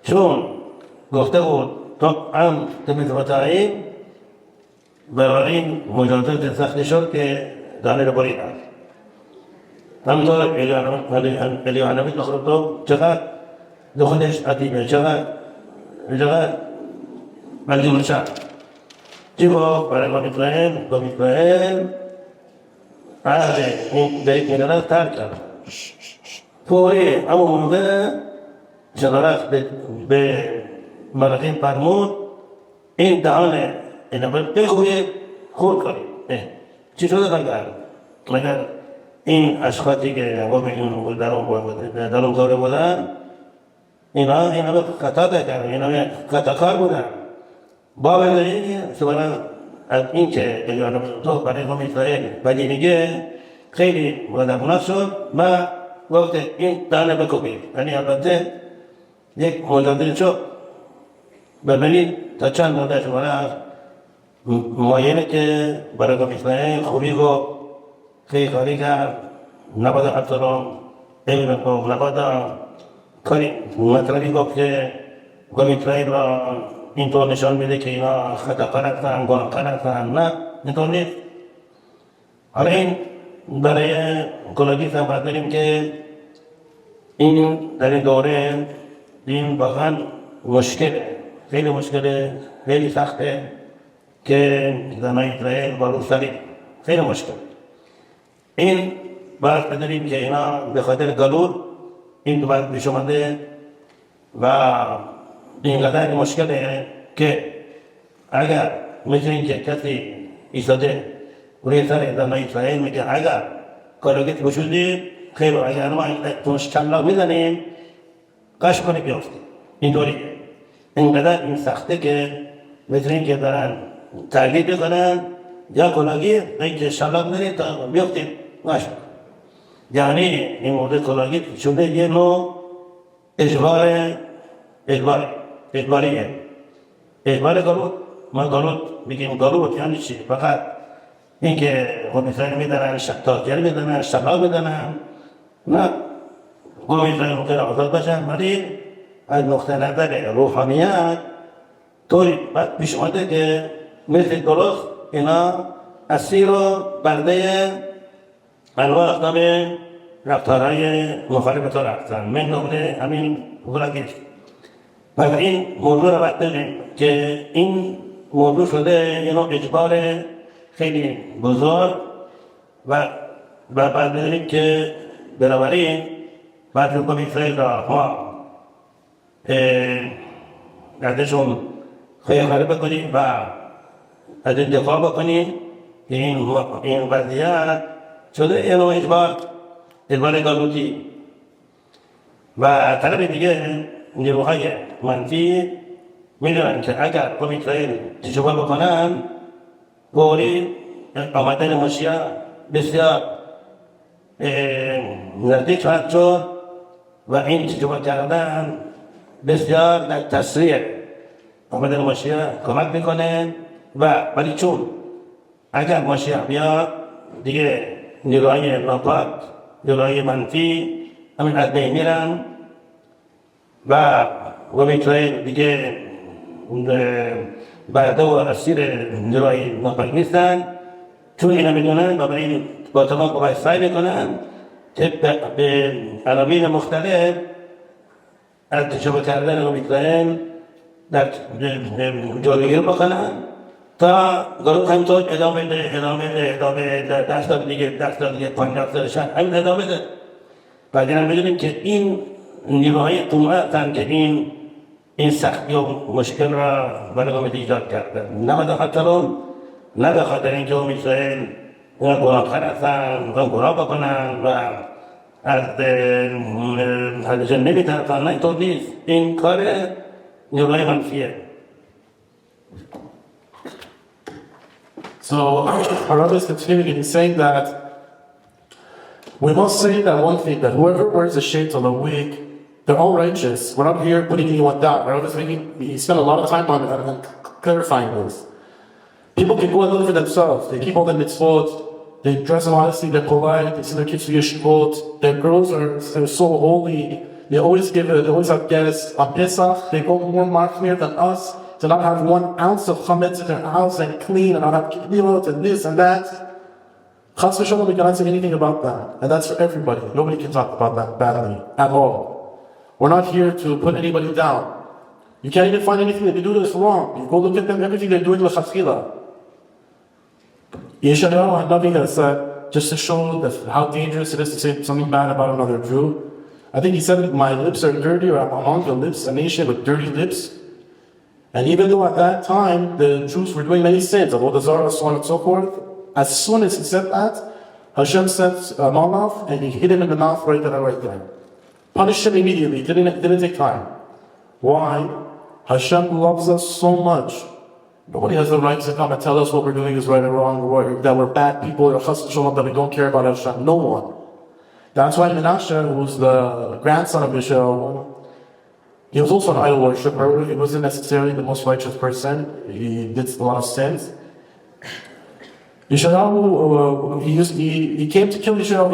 چون گفته بود تو هم تبیت بتاییم بنابراین مجازات سختی شد که دانه رو بریدن. همینطور الیوانوی تو چقدر دخلش عتیبه، چقدر مجبور شد. چی گفت برای گفت اسرائیل عهد بیت میلاد ترک کرد. فوری همون موقع شغلت به مراقیم فرمود این دهان اینا بگوید خود کنید. چی شده مگر این اشخاصی که در اون دوره بودن اینا به خطا کردن، اینا خطا کار بودن. باور دارید سوال از این که تو برای قوم اسرائیل ولی میگه خیلی مدبونات شد و گفت این دانه بکوبید. یعنی البته یک مجادل شد ببینید تا چند مدت شما معاینه که برای قوم اسرائیل خوبی گفت خیلی کاری کرد، نباید احترام علم گفت، نباید کاری مطلبی گفت که قوم اسرائیل را اینطور نشان میده که اینا خطا کنن، گناه کنن. نه اینطور نیست. حالا این برای کلاگیست هم باید داریم که این در این دوره این واقعا مشکله، خیلی مشکله، خیلی سخته که زنای اسرائیل با روسری خیلی مشکل. این باید بدونیم که اینا به خاطر گلور این تو باید پیش اومده و اینقدر مشکله که اگر مثل این که کسی ایستاده روی سر زنای اسرائیل میگه اگر کلاگیت گشودید خیلی اگر ما توش چلاق میزنیم قش کنه بیافتیم. اینطوری اینقدر این سخته که مثل این که دارن ترگید بکنن یا کلاگیت این که چلاق میزنید تا بیافتیم قش کنه. یعنی این مورد کلاگیت شده یه نوع اجباریه. اجبار گلوت، ما گلوت بگیم گلوت یعنی چی؟ فقط این که قوم اسرائیل میدنن، تاجر میدنن، شلاق میدنن. نه، قوم اسرائیل ممکن آزاد باشن ولی از نقطه نظر روحانیت طوری پیش اومده که مثل درست اینا اسیر و برده انواع اقدام رفتارهای مخالف طور هستن. من نمونه همین کلاگیت. و این موضوع رو باید داریم که این موضوع شده یه نوع اجبار خیلی بزرگ و باید داریم که بنابراین باید قوم اسرائیل را ما ازشون خیلی خیلی بکنیم و از این دفاع بکنیم که این وضعیت شده یه نوع اجبار گالوتی. و طرف دیگه نیروهای منفی میدونن که اگر قوم اسرائیل تجربه بکنن فوری آمدن مسیح بسیار نزدیک خواهد شد و این تجربه کردن بسیار در تسریع آمدن مسیح کمک میکنه. ولی چون اگر مسیح بیاد دیگه نیروهای ناپاک، نیروهای منفی همین از بین میرن و قوم اسرائیل دیگه برده و اسیر نیروهای ناپاک نیستن. چون اینا میدونن و این با تمام قوای سعی میکنن به عناوین مختلف از تجربه کردن قوم اسرائیل در جلوگیری بکنن تا گروه همینطور ادامه دست دیگه 50 سالشن همین ادامه ده. بعد هم میدونیم که این نیروهای قومه هستن که این سختی و مشکل را برای قوم ایجاد کردن. نه به خاطر اینکه قوم اسرائیل گناهکار هستن و گناه بکنن و از حدشون نمیترسن. نه اینطور نیست. این کار نیروهای منفیه. So Harav is continuing in saying that we must say that one thing, that whoever wears a shade on a wig, they're all righteous. We're not here putting anyone down. Harav is he spent a lot of time on clarifying this. People can go and look for themselves. They keep all the mitzvot, they dress modestly, they provide, they send their kids to yeshivot, their girls are so holy, they always have guests on Pesach, they go more machmir than us. to not have 1 ounce of chametz in their house and clean and not have kidneyot and this and that. Chas v'shalom, we cannot say anything about that. And that's for everybody. Nobody can talk about that badly at all. We're not here to put anybody down. You can't even find anything that they do that's wrong. You go look at them, everything they're doing l'chatchila. Yeshayahu Hanavi has said, just to show how dangerous it is to say something bad about another Jew. I think he said, my lips are dirty, or I'm among the lips, a nation with dirty lips. And even though at that time the Jews were doing many sins, Avodah Zarah, so on and so forth, as soon as he said that, Hashem sent a malach and he hit him in the mouth right there. Punished him immediately, didn't take time. Why? Hashem loves us so much. Nobody has the right to come and tell us what we're doing is right or wrong, or that we're bad people, or that we don't care about Hashem. No one. That's why Menashe, who was the grandson of Yisrael, he was also an idol worshiper. He wasn't necessarily the most righteous person. He did a lot of sins. Yisrael, he came to kill Yisrael.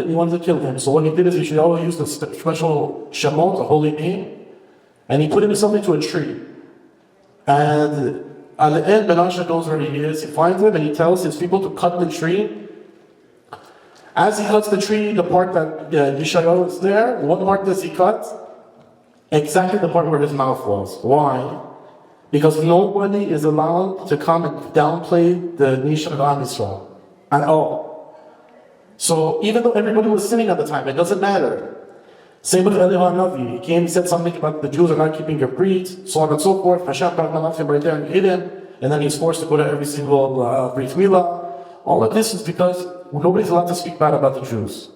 He wanted to kill him. So what he did is Yisrael used a special shemot, a holy name, and he put himself into a tree. And at the end, Menashe knows where he is. He finds him and he tells his people to cut the tree. As he cuts the tree, the part that Yishayahu is there, what part does he cut? Exactly the part where his mouth was. Why? Because nobody is allowed to come and downplay the nation of Am Yisrael at all. So even though everybody was sinning at the time, it doesn't matter. Same with Eliyahu Hanavi. He came and said something about the Jews are not keeping their breed, so on and so forth. Hashem brought Malachim right there and hit him, and then he's forced to go to every single Brit Milah. All of this is because nobody's allowed to speak bad about the Jews.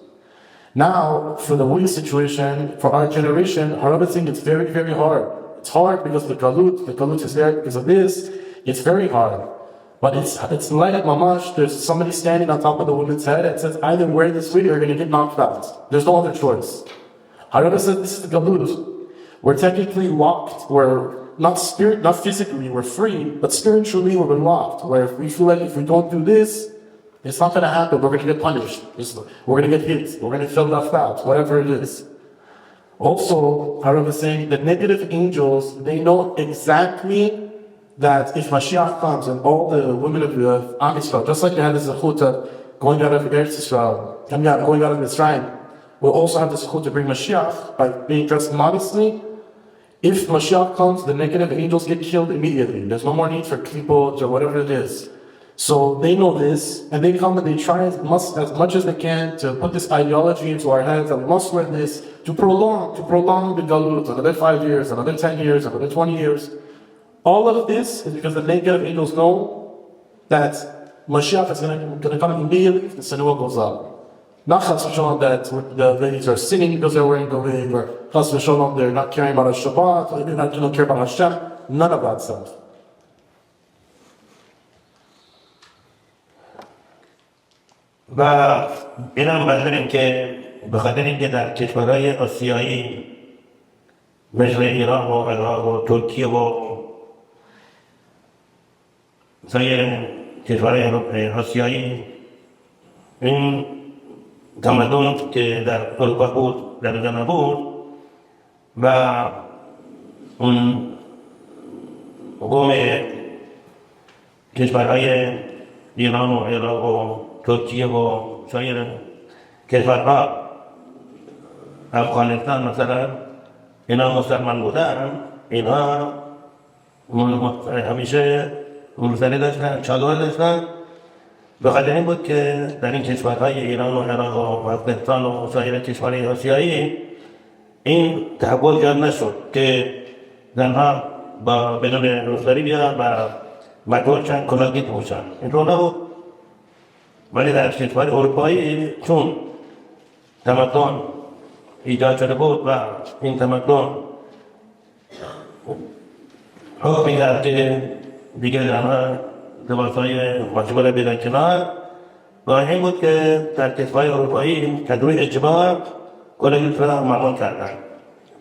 Now, for the wigs situation, for our generation, Harav is saying it's very, very hard. It's hard because the galut is there because of this. It's very hard. But it's like mamash, there's somebody standing on top of the woman's head and says, either wear this wig or you're going to get knocked out. There's no other choice. Harav said this is the galut. We're technically locked. We're not physically, we're free, but spiritually we're locked. Where if we feel like if we don't do this, it's not going to happen. We're going to get punished. We're going to get hit. We're going to feel left out, whatever it is. Also, Harav is saying the negative angels, they know exactly that if Mashiach comes and all the women of Am Yisrael, just like they had the zechut going out of Eretz Yisrael, going out of Mitzrayim, will also have the zechut to bring Mashiach by being dressed modestly. If Mashiach comes, the negative angels get killed immediately. There's no more need for klipot or whatever it is. So they know this, and they come and they try as much as they can to put this ideology into our heads and must wear this to prolong the galut, another 5 years, another 10 years, another 20 years. All of this is because the negative angels know that Mashiach is going to come immediately if the sinua goes up. Not chas v'shalom that the ladies are sinning because they're wearing the wig, or chas v'shalom they're not caring about Shabbat, or they don't care about Hashem. None of that stuff. و اینم بدونیم که به خاطر اینکه در کشورهای آسیایی مثل ایران و عراق و ترکیه و سایر کشورهای آسیایی این تمدن که در اروپا بود در اونجا نبود و اون قوم کشورهای ایران و عراق و ترکیه و سایر کشورها افغانستان مثلا اینا مسلمان بودن اینا همیشه منزلی داشتن چادر داشتن به خاطر این بود که در این کشورهای ایران و عراق و افغانستان و سایر کشورهای آسیایی این تحول ایجاد نشد که زنها با بدون روزداری بیان و مجبور شدن کلاهگیر بپوشن اینطور نبود. ولی در کشور اروپایی چون تمدن ایجاد شده بود و این تمدن حکم می‌داد که دیگه زنها لباسهای مشابه بدن کنار و این بود که در کشور اروپایی کدوی اجبار کلاهگیری را ممنوع کردن.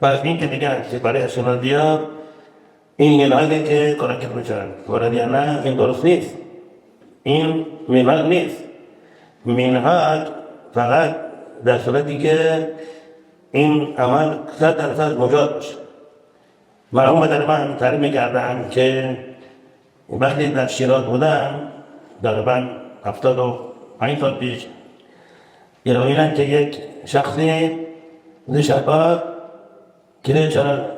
پس این که دیگه کشور اسکاندیناویا این ملل که کلاهگیر میشن ولی نه این درست نیست. این ملل نیست. منهاج فقط در صورتی که این عمل 100% مجاز باشه. مرحوم در من تعریف میکردن که وقتی در شیراز بودم تقریبا 75 سال پیش گراییدن که یک شخصی در شبا که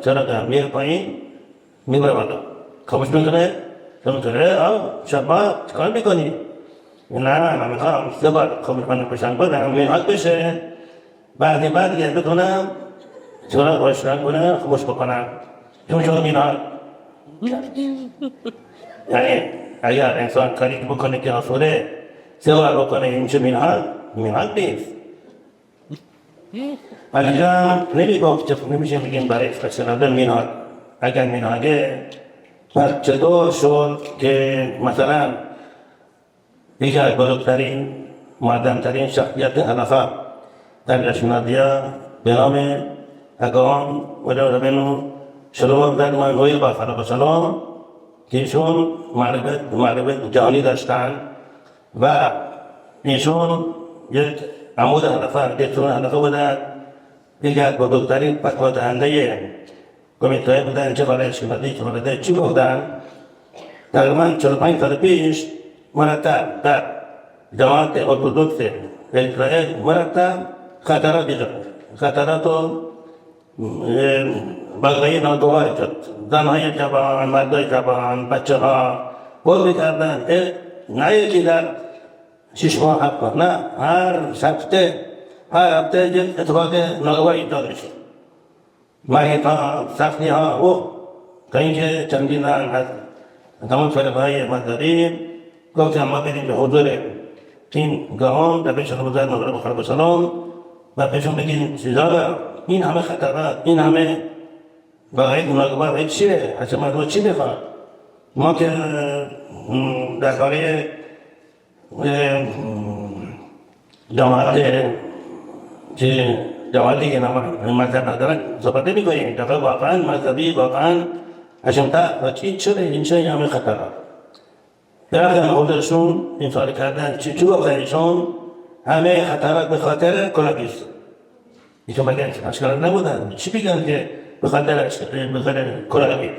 چرا میره پایین میبره بالا خاموش میکنه شبا چکار میکنی؟ نه من میخوام 3 بار خاموش کنم پشنگ کنم میاد بشه بعد گرد بکنم چرا روشن کنم خاموش بکنم چون شما میاد یعنی اگر انسان کاری بکنه که آسوده 3 بار بکنه این چه میاد نیست ولی اینجا نمیگفت نمیشه بگیم برای فشناده میاد اگر میاده پس چطور شد که مثلا یکی از بزرگترین معظمترین شخصیت هلخا در اشنادیا به نام اگان و ربنو شلوم در منگوی با فرق سلام که ایشون معرفت جهانی داشتن و ایشون یک عمود هلخا دیتون هلخا بودن یکی از بزرگترین فتوا دهنده کمیته بودن چه برای اشکالات چه برای چی بودن تقریبا 45 سال پیش مرتب در جماعت ارتودکس اسرائیل مرتب خطرات ایجاد خطرات و بقیه ناگوار شد زنهای جوان مردای جوان بچه ها بود میکردن نه یکی در 6 ماه 7 ماه نه هر هفته یک اتفاق ناگوار ایجاد میشه مریض ها سختی ها و تا اینکه چندین از تمام فرقهای مذهبی گفتم ما بریم به حضور این گام در پیش رمضان نظر بخار بسلام و پیشون بگیم چیزا این همه خطرات این همه باید ناگوار چیه اصلا مردم چی بخواد ما که در کاره جماعتی که مذهب ندارن صحبت نمی کنیم دفعه واقعا مذهبی واقعا اشمتا چی شده این چه همه خطرات در حضورشون این سوال کردن چی گفتن ایشون همه خطرات به خاطر کلاگیست ایشون بگن اشکالات نبودن چی بگن که به خاطر کلاگیست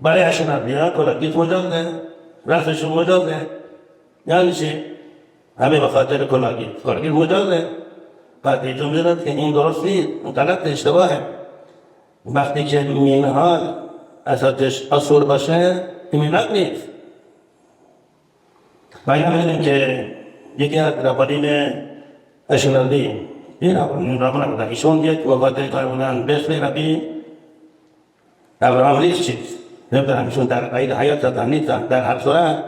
برای اشنافیا کلاگیست مجازه رفتشون مجازه یعنی چی همه به خاطر کلاگیست مجازه بعد ایشون میدونند که این درست نیست غلط اشتباهه وقتی که مینهال اساسش اصول باشه مینهال نیست و این همینه که یکی از ربانین اشنالی این ربان بودن ایشون یک وقتی کار بودن بسم ربی ابراهام ریشچی نمیدونم ایشون در قید حیات زدن نیستن در هر صورت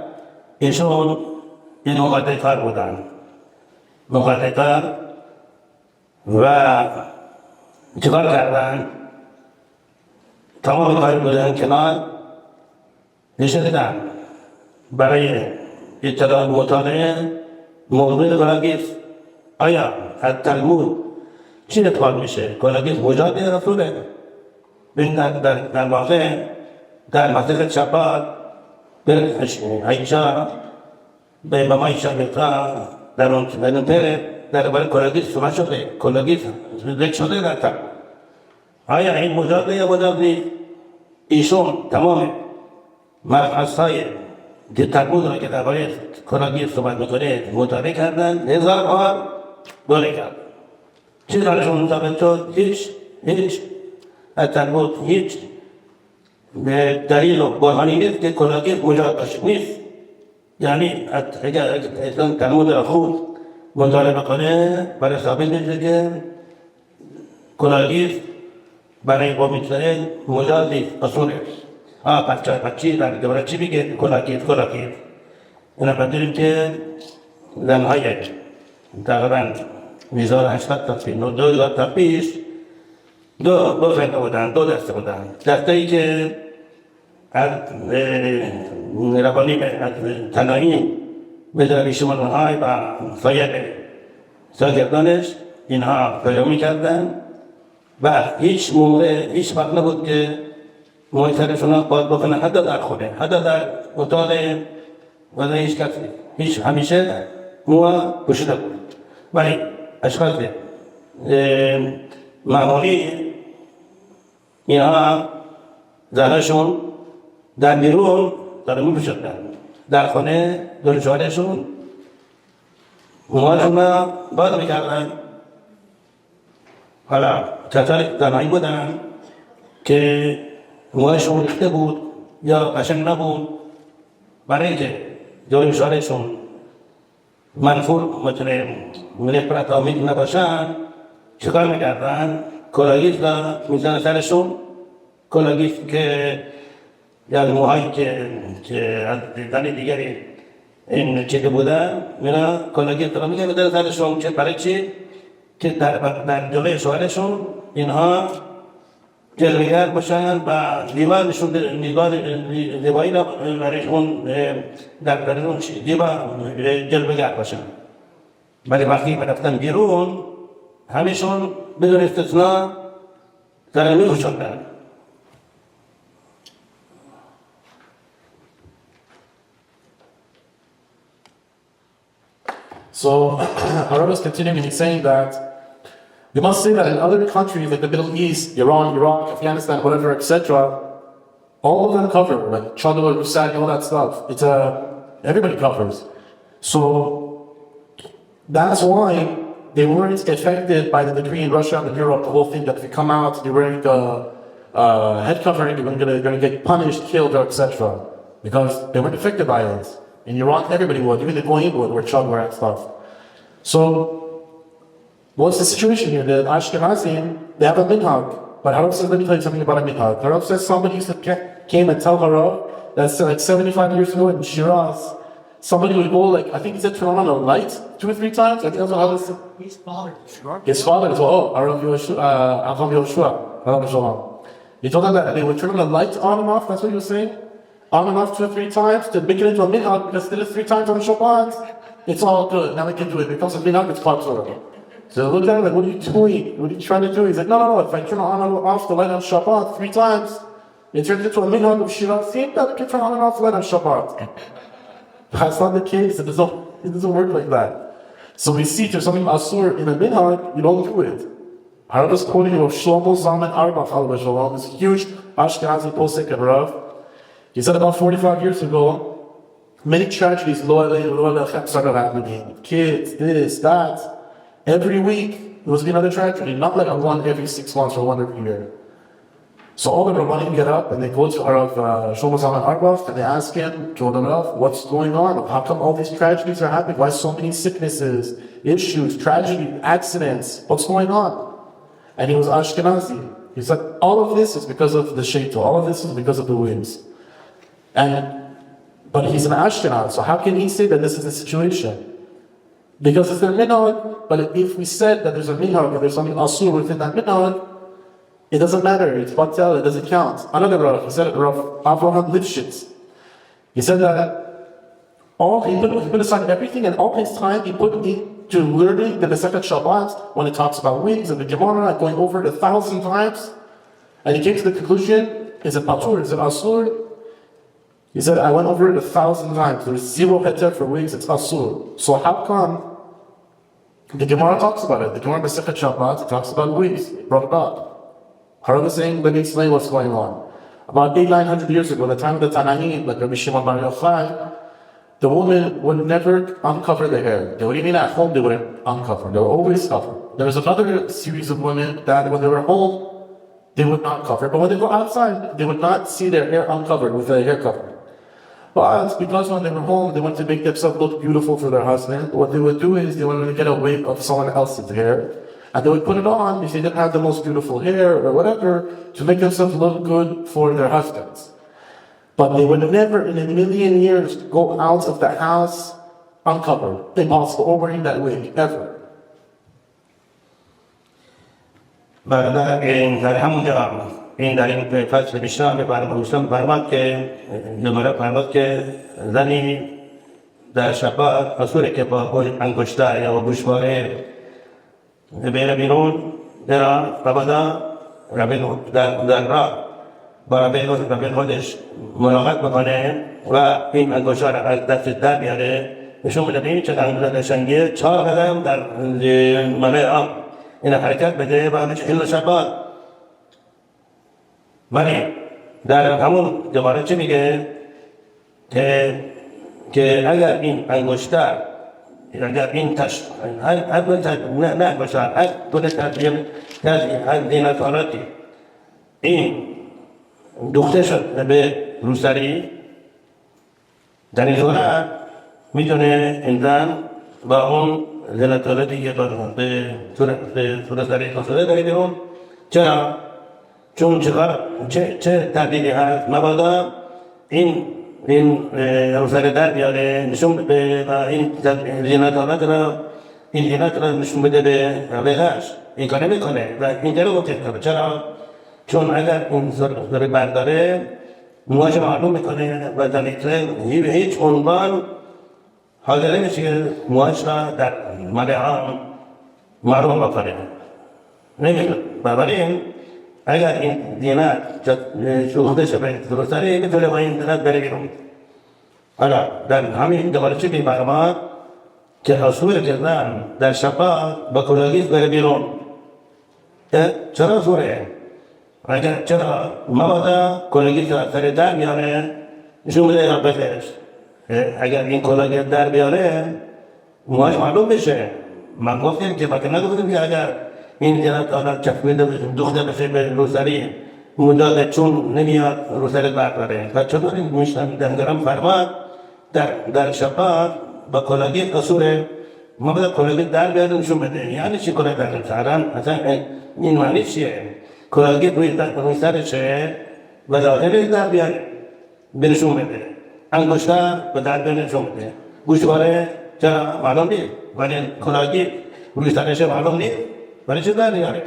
ایشون این وقتی کار بودن وقتی کار و چکار کردن تمام کار بودن کنار نشدن برای اطلاع مطالعه موضوع کلاگیست آیا از تلمود چی اتفاق میشه کلاگیست مجاد رسوله بین در واقع در مسیح شبات به عیشا به مامای شاگرتا در اون پره درباره کلاگیست صحبت شده کلاگیست ذکر شده در تلمود آیا این مجاز یا مجاز نیست ایشون تمام مبحث‌های که تلمود را که درباره کلاگیست صحبت میکنه مطالعه کردن 1000 بار باره کرد چیز درشون ثابت شد هیچ از تلمود هیچ دلیل و برهانی نیست که کلاگیست مجاز باشه نیست یعنی اگر تلمود را خود مطالعه بکنه برای ثابت میشه که کلاگیست برای قوم اسرائیل مجاز نیست اصوله پس چی در چی بگه کلاگیست اینا بدونیم که زنهای تقریبا 1800 تا پیش 2000 تا پیش دو فرقه بودن دو دسته بودن دسته ای که از ربانی از تنایی به داری شمالهای و سایر ساگردانش اینها پیروی کردن و هیچ موقع هیچ وقت نبود که محیطرشون ها باز بکنه حتی در خونه حتی در اتاق وضع هیچ کسی هیچ همیشه موها پوشیده بود ولی اشخاص معمولی اینها زناشون در بیرون داره میپوشندن، در خانه دور شوهرشون موهاشون رو باد میکردن. حالا چطور زنایی بودن که موهاشون ریخته بود یا قشنگ نبود، برای اینکه دور شوهرشون منفور میتونه نفرت آمیز نباشن، چیکار میکردن؟ کلاهگیس را میزنن سرشون، کلاهگیس که یا موهایی که از زن دیگری این چیده بودن، میرن کلاهگیس را میزنن سرشون. چه برای چی؟ که در جلوی شوهرشون اینها جلوگر باشن و دیوارشون دیواری را برای اون در اون دیوار جلوگر باشن. ولی وقتی رفتن بیرون همشون بدون استثناء دارن میپوشندن. So Harav is continuing and he's saying that we must say that in other countries like the Middle East, Iran, Iraq, Afghanistan, whatever, etc., all of them cover, like Chador, Rusali, all that stuff. It's everybody covers. So that's why they weren't affected by the decree in Russia and Europe, the whole thing that if you come out, you're wearing a head covering, you're going to get punished, killed, or etc. Because they weren't affected by it. In Iran, everybody would, even the Goyim would wear chador and stuff. So, what's the situation here? The Ashkenazim, they have a minhag. But Harav says, let me tell you something about a minhag. Harav says somebody used to came and tell Harav that's like 75 years ago in Shiraz. Somebody would go like, I think he said turn on a light 2 or 3 times. I think that's how this. His father. His father as well. Oh, Harav Yoshua. Harav Shalom. He told them that they would turn the light on and off. That's what he was saying. On and off 2 or 3 times to make it into a minhag, because did it 3 times on Shabbat, it's all good. Now we can do it. It becomes a minhag, it's called Torah. So they looked at him like, what are you doing? What are you trying to do? He's like, no. If I turn on and off the light on Shabbat 3 times, it turns into a minhag of Shiraz. See that we can turn on and off the light on Shabbat. That's not the case. It doesn't work like that. So we see there's something asur in a minhag, you don't do it. Harav is quoting of Shlomo Zalman Auerbach, this huge Ashkenazi posek Harav. He said about 45 years ago, many tragedies started happening. Kids, this, that. Every week, there was another tragedy, not like one every 6 months or one every year. So all the Rabbanim get up and they go to Harav Shlomo Zalman Auerbach and they ask him, Harav, what's going on? How come all these tragedies are happening? Why so many sicknesses, issues, tragedy, accidents? What's going on? And he was Ashkenazi. He said, all of this is because of the shaitan. All of this is because of the wigs. But he's an Ashkenaz, so how can he say that this is the situation? Because it's their minhag, but if we said that there's a minhag, if there's something asur within that minhag, it doesn't matter, it's batel, it doesn't count. Another Rav, he said, Rav Avraham Lifshitz, he said that he put aside everything and all his time he put into learning the Masechet Shabbat when it talks about wigs and the Gemara, going over it 1,000 times, and he came to the conclusion, is it patur, is it asur? He said, I went over it 1,000 times. There's 0 heter for wigs, it's asur. So how come the Gemara talks about it? The Gemara Masechet Shabbat talks about wigs. It brought it up. Harav is saying, let me explain what's going on. About 800-900 years ago, in the time of the Tanaim, like Rabbi Shimon Bar Yochai, the woman would never uncover their hair. They would even at home, they wouldn't uncover. They were always covered. There was another series of women that when they were home, they would not cover. But when they go outside, they would not see their hair uncovered with their hair covered. But because when they were home, they wanted to make themselves look beautiful for their husband. What they would do is they wanted to get a wig of someone else's hair. And they would put it on if they didn't have the most beautiful hair or whatever to make themselves look good for their husbands. But they would never in a million years go out of the house uncovered. Impossible. Or wearing that wig, ever. این در این فصل بیشتر می‌فرماد که نمره فرماد که زنی در شبات اصولی که با انگشتر یا با گوشواره بره بیرون در ربدا ربین در راه با ربین خودش ملاقات بکنه و این انگشتر از دست در بیاره نشون میده این چه انگشتر شنگه 4 قدم در ملای آب این حرکت بده و همش این شبات ولی در همون جباره چی میگه که اگر این انگشتر اگر این نه انگشتر هر دو تشبیه از دیناکاراتی این دوخته شد به روسری در این صورت میتونه انسان با اون زناکاراتی که به صورت سری خسته داری بیرون. چرا؟ چون چه تردیدی هست مبادا این روسری در بیاره نشون به این زناکارات را نشون بده به رقیقش این کار نمیکنه و این جلو گفته کنه. چرا؟ چون اگر این زر برداره موهاش معلوم میکنه و در هیچ عنوان حاضر نمیشه که موهاش را در ملعان معلوم بکنه نمیشه. بنابراین اگر این دینت شوخته شده درستره میتونه با این دینت بره بیرون. حالا در همین دوباره چی معلومات که اصول کردن در شفاعت با کلاگیز بره بیرون. چرا صوره؟ اگر چرا مبادا کلاگیز را سر در بیاره نشون بده را بهش. اگر این کلاگیز در بیاره موهاش معلوم بشه. من گفتیم که باید نگفتیم که اگر این جنات آنها چفیده دخته بشه به روسری مداد چون نمیاد روسری برداره و چطور این میشتن دنگرم فرماد در شفاعت با کلاگیز اصوله مبادا کلاگیز در بیاره نشون بده. یعنی چی کلاگیز در بیاره؟ اصلا این معنی چیه؟ کلاگیز روی سرشه و ظاهری در بیاره بنشون بده. انگشتر به در بیاره نشون بده. گوشواره چرا معلوم نیست ولی کلاگیز روی سرشه معلوم نیست ولی چه در بیاره.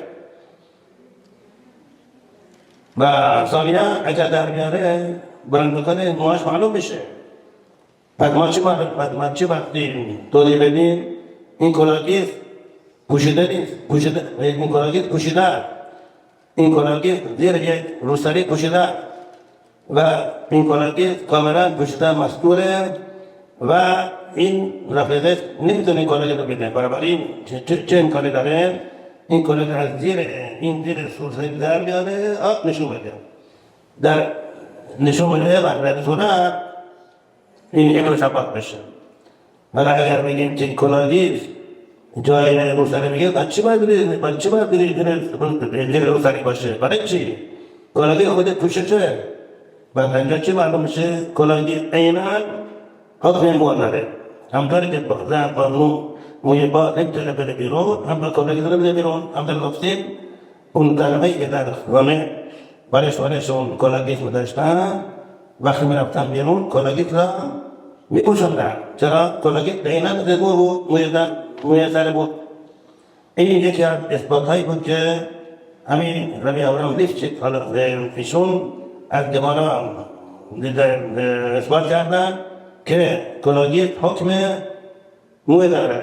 و ثانیا اگر در بیاره بلند بکنه موهاش معلوم بشه. پس ما چی وقتی توضیح بدیم این کلاگیز پوشیده نیست این کلاگیز پوشیده این کلاگیز زیر یک روسری پوشیده و این کلاگیز کاملا پوشیده مستوره و این رفیقش نمیتونه این کلاگیز رو بده. بنابراین چه امکانی داره؟ این کلاگیز از زیر روسری در بیاره نشون بده. در نشون بده و در صورت این یک رو شفاف بشه. ولی اگر بگیم که کلاگیز جای روسری میگه بچه باید بری روسری باشه. برای چی؟ کلاگیز خودت پوشه چه؟ بعد اینجا چی معلوم میشه؟ کلاگیز عیناً حکم موها داره. همطوری که زن با موی با نمیتونه بره بیرون هم با کلاگیز رو بده بیرون. همطور گفتیم اون زنهایی که در رامه برشون کلاگیز داشتن وقتی میرفتن بیرون کلاگیز را میپوشوندن. چرا؟ کلاگیز عیناً مثل مو بود موی سر بود. این یکی از اثباتهایی بود که همین ربی اورام لیفچیک حالا پیشون از جمالا اثبات کردن که کلاگیز حکم موی داره.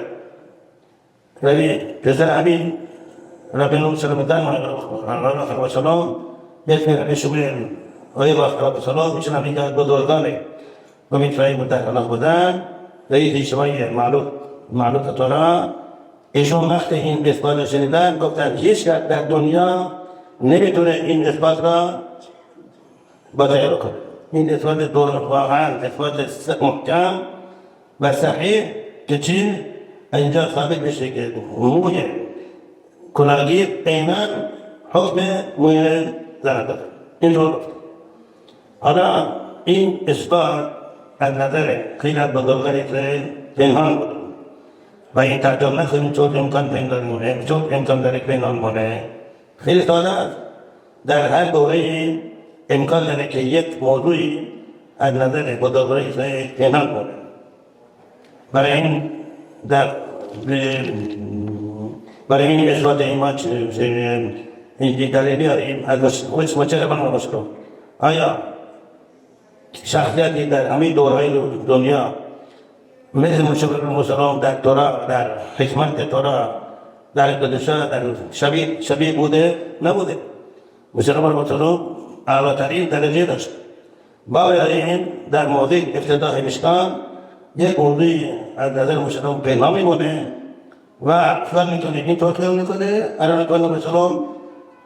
ربی پسر همین ربی نور سلامتن الله سلام بسم ربی شبیر آیه با سلام میشن همین که بزرگانه و میترایی متحقناق بودن رئیس اجتماعی معلوم تورا ایشون وقت این اثبات را شنیدن گفتن هیچ کس در دنیا نمیتونه این اثبات را باطل کنه. این اثبات واقعا اثبات محکم و صحیح که چی؟ اینجا ثابت بشه که موی کلاگیز عیناً حکم موی زن داره. این رو حالا این اثبات از نظر خیلی از بزرگانی پنهان بود و این ترجمه نکنیم چون امکان داره پنهان مونه. خیلی ساده است. در هر دوره امکان داره که یک موضوعی از نظر بزرگانی پنهان مونه. برای این اثبات ایمان این دلیلی بیاریم از مچه من باشم. آیا شخصیتی در همین دورهای دنیا مثل مشابه مسلم در تورا در حکمت تورا در قدشا در شبیه بوده نبوده؟ مسلم اعلاترین درجه داشت. با این در موضوع افتتاح مشکان یک موضوعی از نظر مسلم پیغام میمونه و سوال میکنه این طور خیال میکنه الان مسلم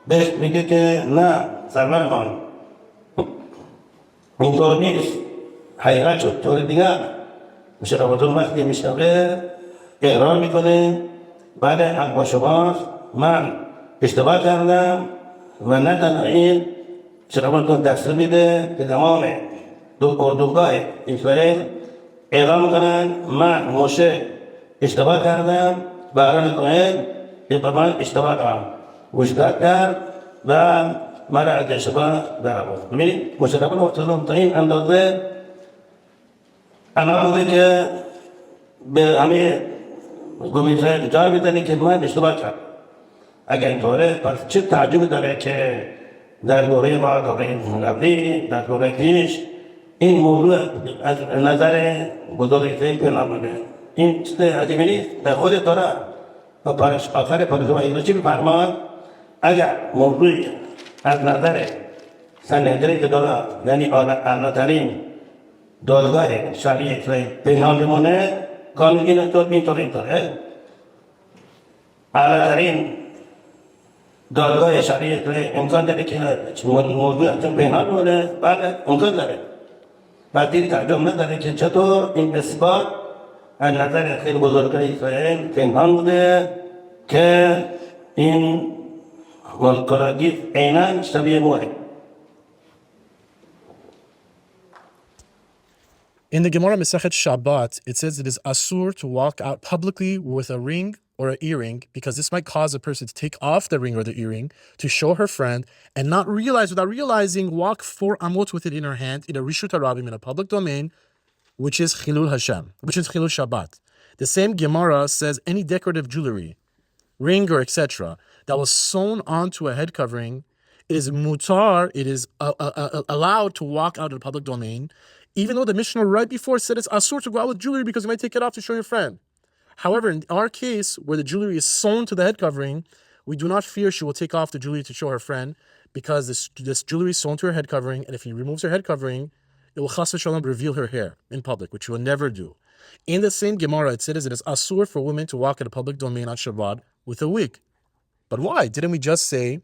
بهش میگه که نه سرور خان اینطور نیست. حقیقت شد طور دیگر میشه رمضان وقتی میشنوه اقرار میکنه بله حق با شماست، من اشتباه کردم و نه تنها این رمضان دست میده که تمام اردوگاه اسرائیل اعلام میکنن من موشه اشتباه کردم و اران کوهن که به من اشتباه کردم گوشدار کرد و مرا از اشتباه در آورد. ببینید مشرفان محترم تا این اندازه انا بوده که به همه گومیزه جای بدنی که من اشتباه کردم. اگر اینطوره پس چه تعجب داره که در دوره ما دوره قبلی در دوره پیش این موضوع از نظر بزرگتری که نامده این چیز عجیبی نیست. در خود تورا و آخر پارزوهای چی می‌فرماد اگر موضوعی از نظر سنهدری که دارا یعنی اعلاترین دادگاه شرعی اسرائیل پنهان بمونه قانون اینطوره اعلاترین دادگاه شرعی اسرائیل امکان داره که موضوع از پنهان بمونه بعد امکان داره بعد دید تعجب نداره که چطور این اثبات از نظر خیلی بزرگان اسرائیل پنهان بوده که این والقراگیف عیناً شبیه موه. In the Gemara Masechet Shabbat, it says it is asur to walk out publicly with a ring or an earring because this might cause a person to take off the ring or the earring to show her friend and not realize, without realizing, walk 4 amot with it in her hand in a Rishut HaRabim, in a public domain, which is Chilul Hashem, which is Chilul Shabbat. The same Gemara says any decorative jewelry, ring or etc., that was sewn onto a head covering is mutar, it is allowed to walk out in the public domain, even though the Mishnah right before said it's asur to go out with jewelry because you might take it off to show your friend. However, in our case, where the jewelry is sewn to the head covering, we do not fear she will take off the jewelry to show her friend because this jewelry is sewn to her head covering, and if he removes her head covering, it will chas v'shalom reveal her hair in public, which he will never do. In the same Gemara, it says it is asur for women to walk in a public domain on Shabbat with a wig. But why? Didn't we just say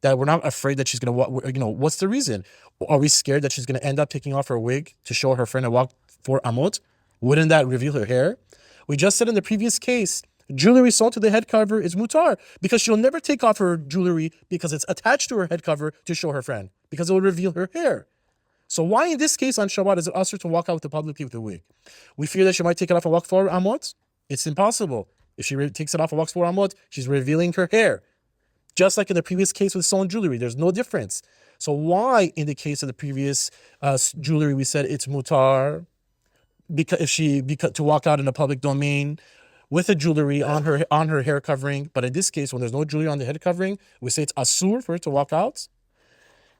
that we're not afraid that she's going to, what's the reason? Are we scared that she's going to end up taking off her wig to show her friend and walk 4 amot? Wouldn't that reveal her hair? We just said in the previous case, jewelry sewn to the head cover is mutar because she'll never take off her jewelry because it's attached to her head cover to show her friend because it will reveal her hair. So why in this case on Shabbat is it usher to walk out publicly with a wig? We fear that she might take it off and walk 4 amot? It's impossible. If she takes it off and walks 4 amot, she's revealing her hair. Just like in the previous case with sewn jewelry, there's no difference. So why in the case of the previous jewelry we said it's mutar because to walk out in a public domain with a jewelry on her hair covering, but in this case when there's no jewelry on the head covering, we say it's asur for her to walk out?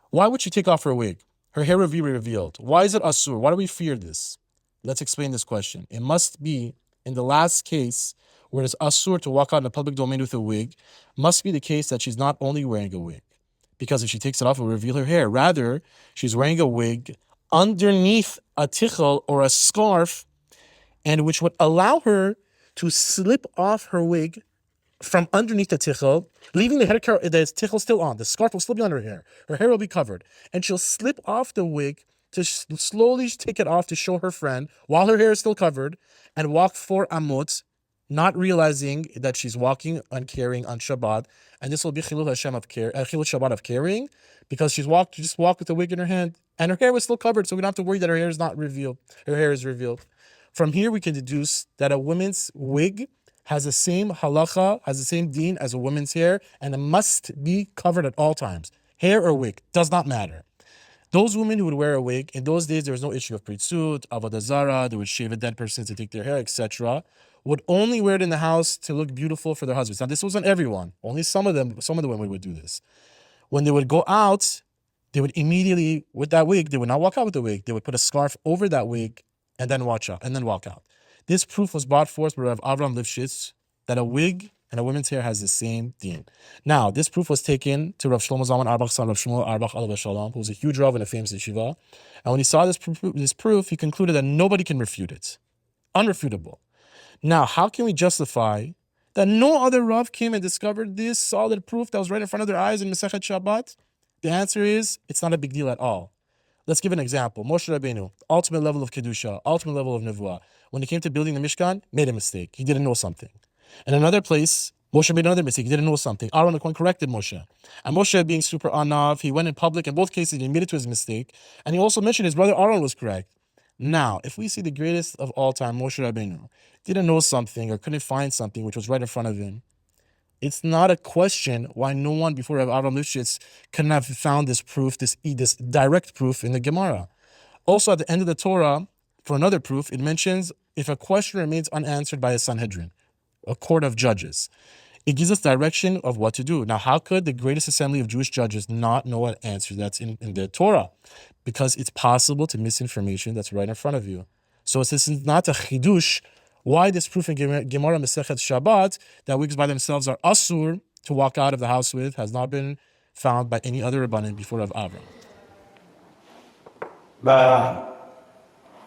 Why would she take off her wig? Her hair will be revealed. Why is it asur? Why do we fear this? Let's explain this question. It must be in the last case where it's asur to walk out in a public domain with a wig, must be the case that she's not only wearing a wig, because if she takes it off, it will reveal her hair. Rather, she's wearing a wig underneath a tichel or a scarf, and which would allow her to slip off her wig from underneath the tichel, leaving the tichel still on. The scarf will still be on her hair. Her hair will be covered, and she'll slip off the wig to slowly take it off to show her friend while her hair is still covered, and walk 4 amot, not realizing that she's walking and carrying on Shabbat, and this will be Chilul Hashem of Chilul Shabbat of carrying, because she just walked with a wig in her hand, and her hair was still covered, so we don't have to worry that her hair is not revealed. Her hair is revealed. From here, we can deduce that a woman's wig has the same halacha, has the same deen as a woman's hair, and it must be covered at all times. Hair or wig, does not matter. Those women who would wear a wig, in those days there was no issue of pritzut, avodah zara, they would shave a dead person to take their hair, etc., would only wear it in the house to look beautiful for their husbands. Now, this wasn't everyone. Only some of the women would do this. When they would go out, they would immediately, with that wig, they would not walk out with the wig. They would put a scarf over that wig and then walk out. This proof was brought forth by Rav Avram Lifshitz that a wig and a woman's hair has the same deen. Now, this proof was taken to Rav Shlomo Zalman Auerbach, son Rav Shmuel Auerbach Alav Shalom, who was a huge Rav in a famous yeshiva. And when he saw this proof, he concluded that nobody can refute it. Unrefutable. Now, how can we justify that no other Rav came and discovered this solid proof that was right in front of their eyes in Masechet Shabbat? The answer is, it's not a big deal at all. Let's give an example. Moshe Rabbeinu, ultimate level of Kedusha, ultimate level of Nevuah. When he came to building the Mishkan, made a mistake. He didn't know something. In another place, Moshe made another mistake. He didn't know something. Aaron the Kohen corrected Moshe. And Moshe, being super anav, he went in public. In both cases, he admitted to his mistake. And he also mentioned his brother Aaron was correct. Now, if we see the greatest of all time, Moshe Rabbeinu, didn't know something or couldn't find something which was right in front of him, it's not a question why no one before Aaron Lifshitz couldn't have found this proof, this direct proof in the Gemara. Also, at the end of the Torah, for another proof, it mentions if a question remains unanswered by a Sanhedrin, a court of judges. It gives us direction of what to do. Now, how could the greatest assembly of Jewish judges not know what answer that's in the Torah? Because it's possible to miss information that's right in front of you. So this is not a chidush. Why this proof in Gemara Masechet Shabbat that wigs by themselves are asur to walk out of the house with has not been found by any other rabbanim before of Avram.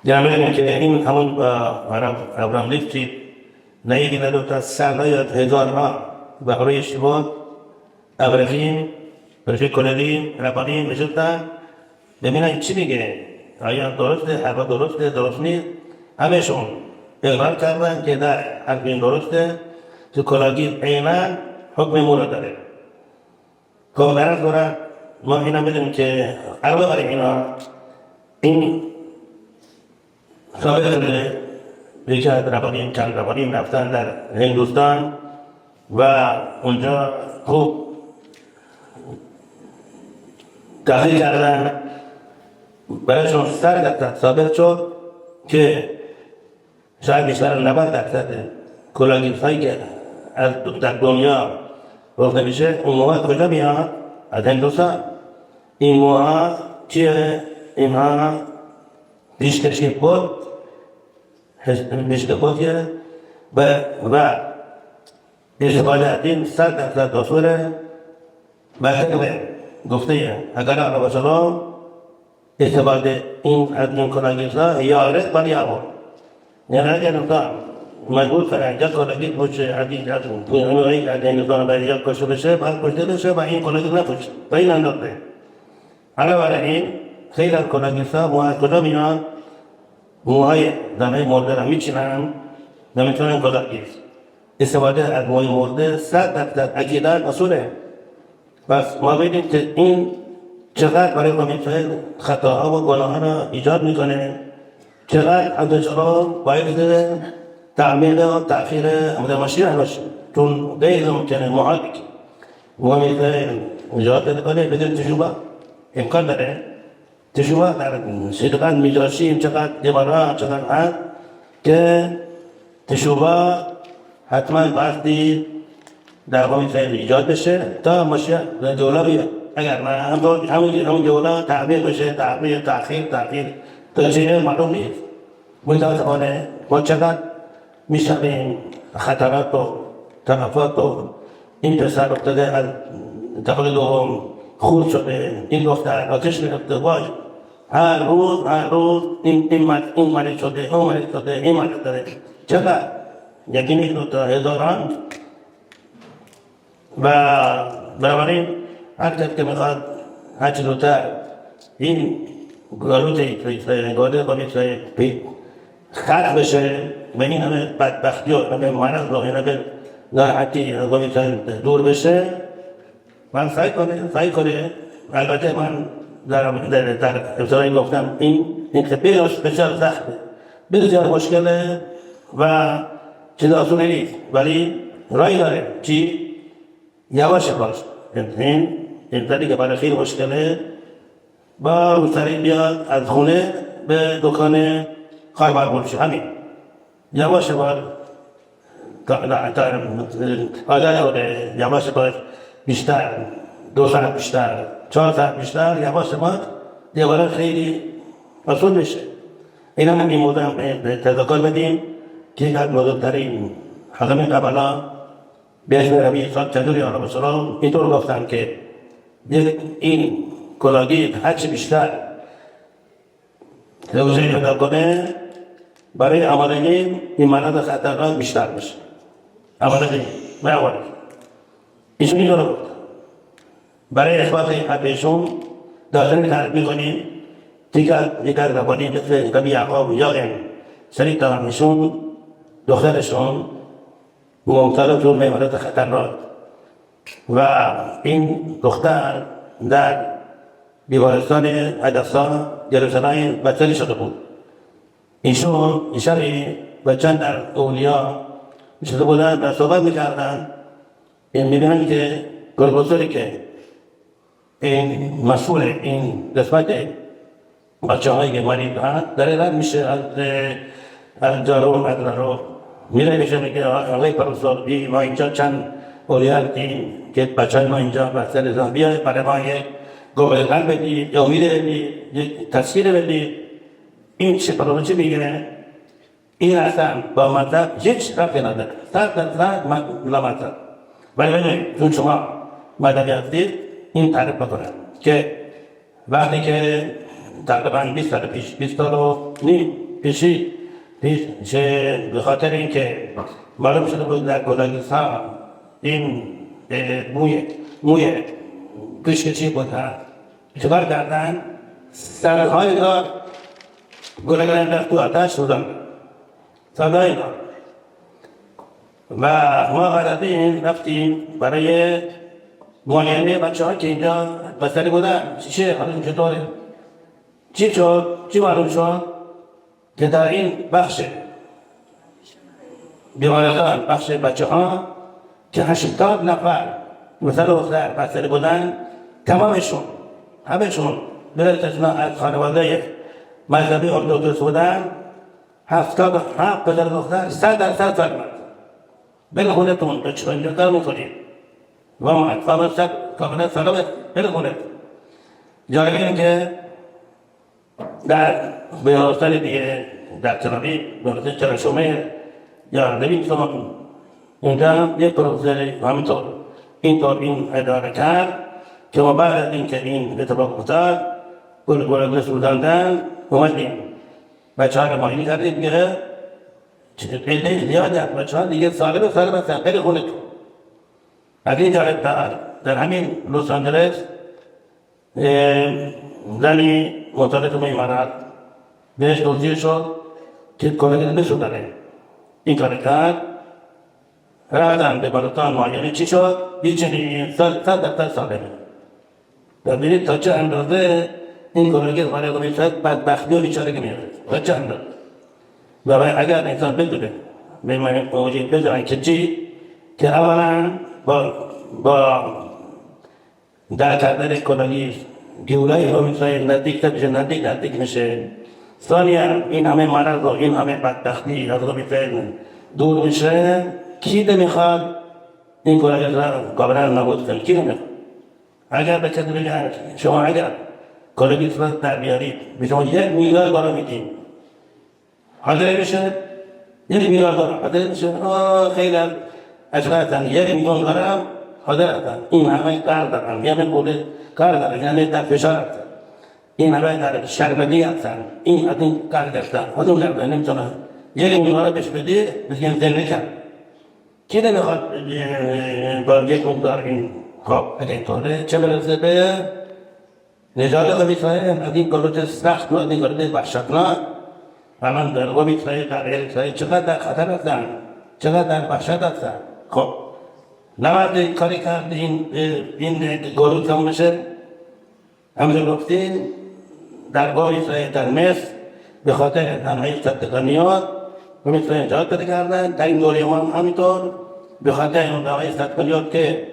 جامعه که این همون ابراهیم لیفتی نهیدی نداشت سالهای هزار ها برای اشتباه ابراهیم برای کلیم ربانیم نشستن ببینن چی میگه آیا درسته حرف درست نیست همشون اقرار کردن که در حرف این درسته تو کلاگی عینا حکم مورد داره که برای داره ما اینا بدیم که علاوه بر اینا این ثابت شده یکی از ربانیم چند ربانیم رفتن در هندوستان و اونجا خوب تحقیق کردن برایشون 100% ثابت شد که شاید بیشتر 90% کلاگیس هایی که در دنیا گفته میشه اون موها کجا میاد؟ از هندوستان. این موها چیه؟ اینها پیشکشی بود پیشکشیه و استفاده از این 100% اصوله بطبق گفته اگر علیه السلام استفاده از این کلاگیس ها یارد بر یارد یعنی اگر انسان مجبور فرنجا کلاگیس باشه از این پویانوی از هندوستان باید یا کشته بشه باید کشته بشه و این کلاگیس نپوشه و این انداخته علاوه بر این خیلی از کلاگیس ها موها از کجا میان؟ موهای زمین مرده را میچینن و میتونن کلاگیس استفاده از موهای مرده 100% عقیدت اصوله. پس ما ببینیم که این چقدر برای بنی اسرائیل خطاها و گناهها را ایجاد میکنه چقدر ازشان باید تعمیل و تأخیر امر مشیح باشه چون غیر ممکنه محال بنی اسرائیل ایجاد بکنه بدون تجربه امکان داره تجربه در چقدر میدرسیم چقدر دیوارها چقدر هست که تجربه حتما بایستی در بنی اسرائیل ایجاد بشه تا مشیح دوله بیاد. اگر نه همون دوله تعبیر بشه تأخیر تا چیه معلوم نیست متاسفانه ما چقدر میشنویم خطرات و تلفات و این پسر افتاده از طبقه دوم خورد شده این دختر آتش گرفته وای هر روز این مریض شده اون مریض شده این مریض داره چقدر یکی نیست دو تا هزاران و بنابراین هر کس که میخواد هرچی زودتر این گاروت بنی اسرائیل خلق بشه و این همه بدبختی و همه مرض و این همه ناراحتی از بنی اسرائیل دور بشه من سعی کنه البته من در ابتدایی گفتم این پیش بسیار سخته بسیار مشکله و چیز آسونه نیست ولی رای داره چی؟ یواش باش این که برای خیلی مشکله با مشتری بیاد از خونه به دکان خاربار بشه همین یواش باش یواش باش بیشتر 2 ساعت بیشتر 4 ساعت بیشتر یواش باش دیواره خیلی مسئول بشه این هم این موضوع تذکر بدیم که یک از بزرگترین حاکم قبلا بیش روی چندوری علیه السلام اینطور گفتن که این کلاگید هرچی بیشتر توضیح پیدا کنه برای آمادگی این مرض خطرناک بیشتر میشه آمادگی ایشون اینطور گفت برای اثبات این حرفشون داخل تعریف میکنیم دیگر ربانی مثل نبی یعقوب یاغن سریع ایشون دخترشون مبتلا شد به مرض خطرناک و این دختر در بیمارستان حدثا یروشلایم بچه شده بود. ایشون اشاره و چند در اولیا شده بودن و صحبت میکردن. این میبینن که گرگوزاری که این مسئول این قسمت بچه هایی که مریض هست در رد میشه از جارو رو میره میشه میگه آقای پروفسور ما اینجا چند اولیا هستیم که بچه های ما اینجا بستر ازان بیاید برای ما یک گوبلگل بدید یا میره بدید یک تذکیر بدید. این چه میگیره؟ این اصلا با مطلب هیچ رفتی نداره، 100% مطلب. ولی ببینید چون شما مدنی هستید این تعریف بکنم که وقتی که تقریبا 20 سال پیش 20 سال و نیم پیش به خاطر اینکه معلوم شده بود در گلگیس‌ها این موی پیشکشی بود چکار کردن؟ سرهای دار گلگل در تو آتش سوزن سرهای دار و ما غرقیم رفتیم برای معاینه بچه ها که اینجا بستری بودن. چیه؟ حالا چطوره؟ چی شد؟ چی معلوم شد؟ که در این بخش بیمارستان بخش بچه ها که 80 نفر مثل دختر بستری بودن تمامشون همشون بلا استثنا از خانواده مذهبی ارتدوکس بودن. 77 پسر دختر 100% سلامت. بله خونتون به چه اینجا میکنید و ما اطفال کاملا سلامت بله خونت. جالبه این که در بیمارستان دیگه در تلاویو بیمارستان چراشومر یا لیوینگستون اونجا هم یک پروفسور همینطور این اداره کرد که ما بعد از این که این اتفاق افتاد گلگل سوزاندن اومدیم بچه ها رو معاینه کردیم که خیلی زیاد از بچه ها دیگه سالم هستن خیلی خونتون. از این جالب‌تر در همین لس آنجلس زنی مرتبط به امارات بهش توصیه شد که گلگل بسوزانه. این کار کرد رفتن به بیمارستان معاینه چی شد؟ هیچ نیست 100% سالمه. ببینید تا چه اندازه این گلگل وارد میشد بدبختی و بیچارگی میاد تا چه اندازه. و اگر انسان بدونه به موجود بدونن که چی که اولا با در کردن کلاگی گیولای همیسای نزدیک میشه. ثانیا این همه مرض و این همه بدبختی از همیسای دور میشه. کی نمیخواد این کلاگی را کاملا نابود کنه؟ کی نمیخواد؟ اگر به کسی بگن شما اگر کلاگی را در بیارید به شما 1 میلیارد دلار میدیم حاضر میشه؟ 1 میلیارد دلار حاضر میشه؟ خیلی اشخاص هستن 1 میلیون دلار حاضر هستن. این همه کار دارن، همه بوده کار دارن، همه در فشار هستن، این همه در شربتی هستن، این از این کار داشتن حاضر نمیتونن نمیتونن 1 میلیون دلار بهش بدی بسیار زنده کن. کی نمیخواد با 1 میلیون دلار این خب اینطوره چه برسه به نجات همیسای از این گلوچ سخت و از این گلوچ وحشتناک و من در همیسای در ایرسای چقدر در خطر هستن، چقدر در وحشت هستن. خب نباید کاری کرد این گلوچ هم میشه. همونجا گفتیم در همیسای در مصر به خاطر تنهایی صدقانیات همیسای انجاد بده کردن. در این دوره هم همینطور به خاطر اون دعای صدقانیات که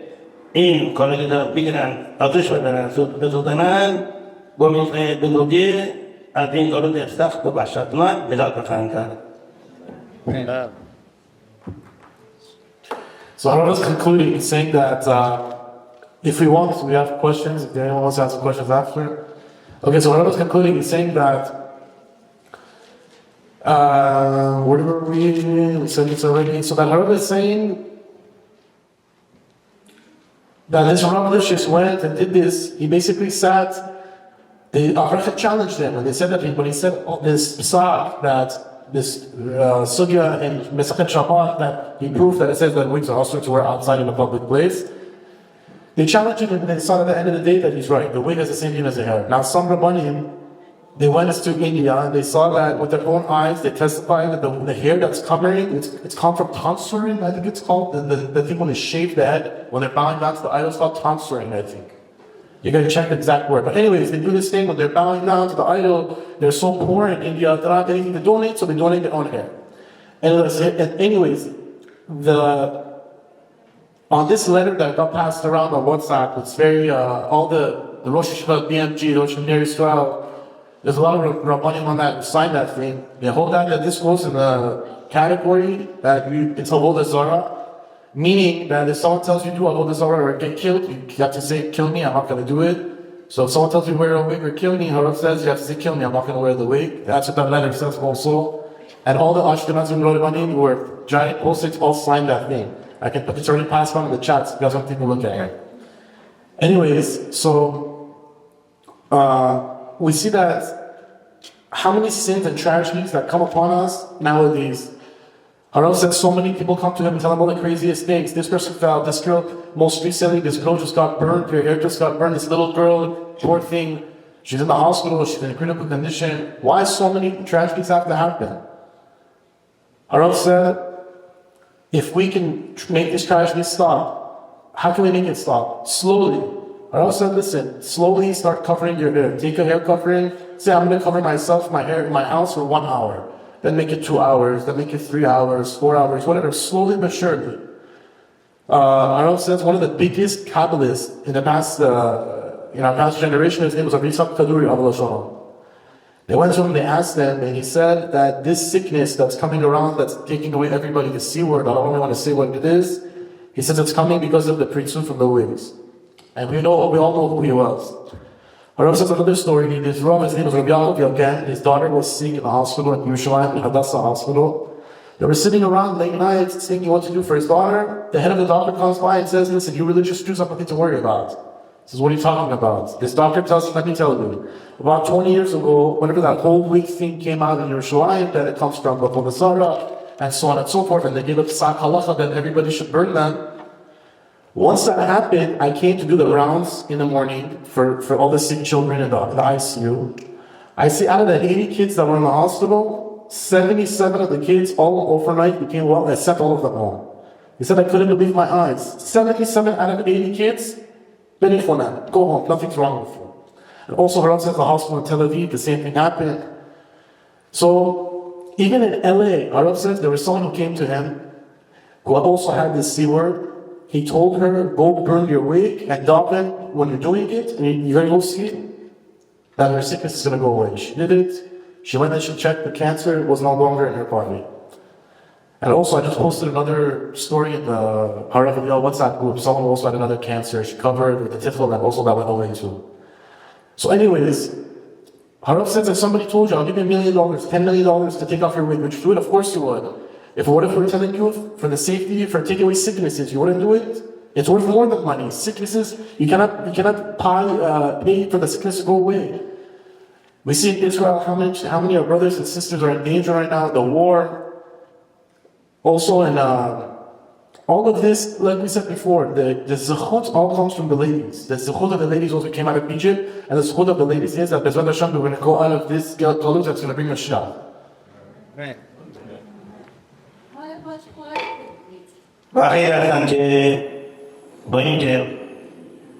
این کلاگی را بگیرن آتش بدن بسوزنن با میسای بزرگی از این گلوچ سخت و وحشتناک نجات بخواهند کرد. So Harav is concluding saying that if we want, we have questions, if anyone wants to ask questions after. Okay, so Harav is concluding is saying that whatever we said this already, so that Harav is saying that his Rav went and did this. He basically sat. The Harav challenged him, and they said that when he said this psak, that this sugya in Mesachet Shabbat, that he proved that it says that wigs are also to wear outside in a public place. They challenged him, and they saw at the end of the day that he's right. The wig has the same name as the hair. Now some Rabbanim they went to India and they saw that with their own eyes, they testified that the hair that's covering, it's come from tonsuring, I think it's called, the thing when they shave the head, when they're bowing down to the idol, it's called tonsuring, I think. You gotta check the exact word. But anyways, they do this thing when they're bowing down to the idol, they're so poor in India, they don't have anything to donate, so they donate their own hair. And anyways, on this letter that got passed around on WhatsApp, it's very, all the Rosh Hashanah, BMG, Rosh Hashanah Israel, there's a lot of Rabbanim on that who signed that thing. They hold that this goes in the category that it's Avodah Zarah, meaning that if someone tells you to do Avodah Zarah or get killed, you have to say, kill me, I'm not going to do it. So if someone tells you to wear a wig or kill me, Harav says, you have to say, kill me, I'm not going to wear the wig. That's what that letter says also. And all the Ashkenazim Rabbanim who are giant post-its all signed that thing. It's already passed on in the chats, you guys want to take a look at it. Anyways, so we see that how many sins and tragedies that come upon us nowadays. Harav says so many people come to him and tell him all the craziest things. This person fell, this girl, most recently, this girl just got burned, her hair just got burned, this little girl, poor thing, she's in the hospital, she's in a critical condition. Why so many tragedies have to happen? Harav said, if we can make this tragedy stop, how can we make it stop? Slowly. Harav said, listen, slowly start covering your hair. Take a hair covering, say I'm going to cover myself, my hair in my house for 1 hour. Then make it 2 hours, then make it 3 hours, 4 hours, whatever, slowly but surely. Harav says one of the biggest Kabbalists in the past, in our past generation, his name was Arisab Kaduri Abdullah Shalom. They went to him, they asked him, and he said that this sickness that's coming around, that's taking away everybody, the C word, I don't only want to say what it is, he says it's coming because of the priesthood from the wigs. And we all know who he was. Harav says another story, his name was Rabbi Yaakov again, his daughter was sick in the hospital in Yerushalayim, in Hadassah Hospital. They were sitting around late night thinking what to do for his daughter. The head of the doctor comes by and says, listen, you religious Jews have nothing to worry about. He says, what are you talking about? This doctor tells him, let me tell you. About 20 years ago, whenever that whole wig thing came out in Yerushalayim, that it comes from Avodah Zarah, and so on and so forth, and they gave up Sak Halacha that everybody should burn them. Once that happened, I came to do the rounds in the morning for all the sick children in the ICU. I see out of the 80 kids that were in the hospital, 77 of the kids all overnight became well, I sent all of them home. He said, I couldn't believe my eyes. 77 out of 80 kids, go home, nothing's wrong with you. And also, Harav says the hospital in Tel Aviv, the same thing happened. So, even in LA, Harav says there was someone who came to him who also had this C word. He told her, go burn your wig and daven when you're doing it, and you're going to go see that her sickness is going to go away. She did it. She went and she checked the cancer. It was no longer in her body. And also, I just posted another story in the Harav WhatsApp group. Someone also had another cancer. She covered with the tifl, and also that went away too. So anyways, Harav says if somebody told you, I'll give you $1 million, $10 million to take off your wig, would you do it? Of course you would. What if we're telling you for the safety, for taking away sicknesses, you wouldn't do it? It's worth more than money. Sicknesses, you cannot pay for the sickness to go away. We see in Israel how many of our brothers and sisters are in danger right now, the war. Also, and all of this, like we said before, the zechut all comes from the ladies. The zechut of the ladies also came out of Egypt, and the zechut of the ladies is that Bezrat Hashem, we're going to go out of this galut that's going to bring us Mashiach. Right. ואחרי לכן שבאים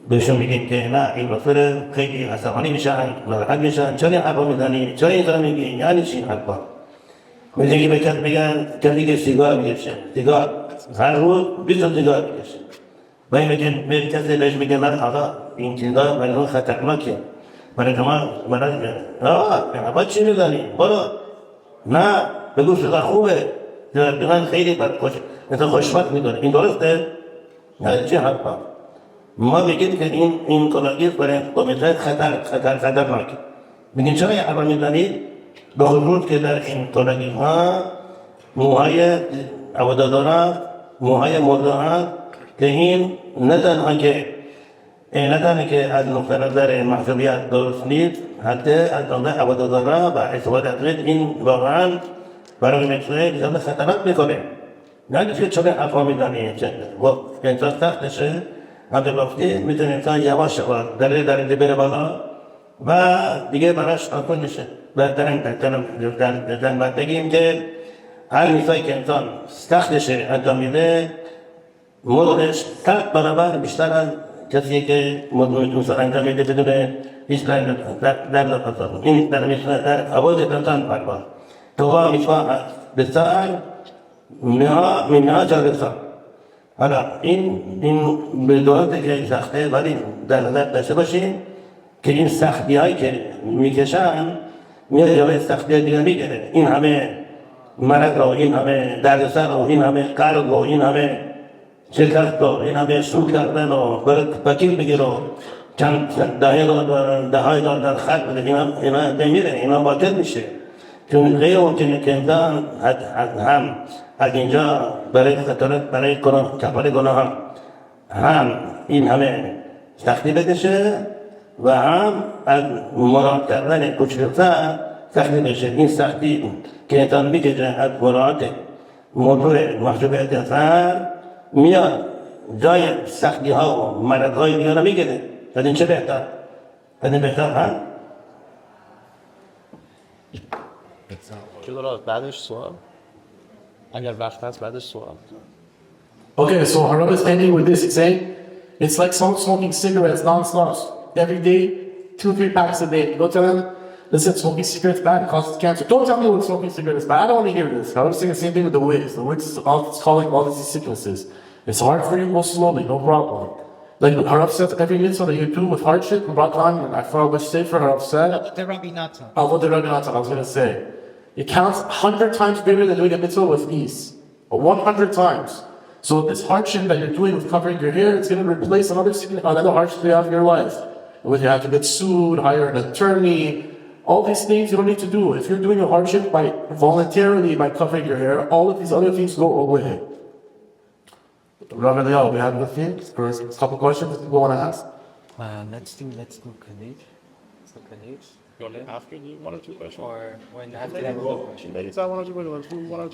בשום בגין תהנה, אם רפרר, חייתי הסרמנים משם, לרחק משם, צ'וני חפה מדני, צ'וני זרמי, יעני שין חפה. וזה כי בקט בגן, כתיק סיגר מגשם, סיגר, חררות, ביסון סיגר מגשם. באים בגן, מרכז לש בגן מרחבה, עם סיגר, ואני לא חתק מקם. ואני כמה, הבת שלי דני, בואו, נא, בגוף שלך חובה, זה בגן חייתי בקושי. Это хошмат не говорит. Индоросте, джихадпа. Мы видим, in коллектив порядок, комитет хатар марки. Бегинчай абамидани, бахурут кедар in коллектив мухая аводадора, мухая модара, كهين ندان ك النقطة نظر محسوبيات دورسنيت حتى الله аводадора بعد سواد أدريد in بغان برای مشروعی جامعه خطرات میکنه. نه که چون افهامی دانی و انسان سختشه، هم گفتی میتونه انسان یواش شود. در بره بالا و دیگه براش آسان میشه. در بگیم که هر میزایی که انسان سختشه انجام میده مرغش 100 برابر بیشتر از کسی که مثلا انجام میده بدون هیچ در این در عوض انسان پربار توها میشواه بسار منها جالسان. حالا این به درسته که سخته ولی در نظر داشته باشین که این سختی هایی که میکشن میاد جلوی سختی های دیگر میگیره. این همه مرض رو، این همه دردسر رو، این همه قرض رو، این همه شکست رو، این همه سود کردن رو وکیل بگیر و چند دهه دار در خط بده، اینا بمیره، اینا باطل میشه. چون غیر ممکنه که انسان هم از اینجا برای خطرات برای کفاره گناه هم این همه سختی بکشه و هم از مراد کردن کوچکتر سختی بشه. این سختی که انسان میکشه از مراد موضوع محجوبیت اثر میاد جای سختی ها و مرض های دیگر رو میگیره. از این چه بهتر؟ از این بهتر هم؟ Hillula, بعدش سوال اگر وقت هست بعدش سوال. Okay, so Harav is ending with this. He's saying it's like smoking cigarettes non-stop. Every day, 2-3 packs a day. You go tell them, listen, smoking cigarettes bad, it causes cancer. Don't tell me what smoking cigarettes bad. I don't want to hear this. Harav's saying the same thing with the wigs. The wigs is calling all these sicknesses. It's hard for you, go slowly, no problem. Like Harav said, every mitzvah that you do with hardship, and I forgot which sefer Harav said. Avodah Rabinatan, I was going to say. It counts 100 times bigger than doing a mitzvah with ease. 100 times. So this hardship that you're doing with covering your hair, it's going to replace another hardship you have in your life. Whether you have to get sued, hire an attorney, all these things you don't need to do. If you're doing a hardship by voluntarily by covering your hair, all of these other things go away. Rav Eliyahu, we have nothing for a couple questions that people want to ask. Let's do Khalid. After the 1 or 2 questions. Or when after that, Maybe it's not 1 or 2 questions. 1 or 2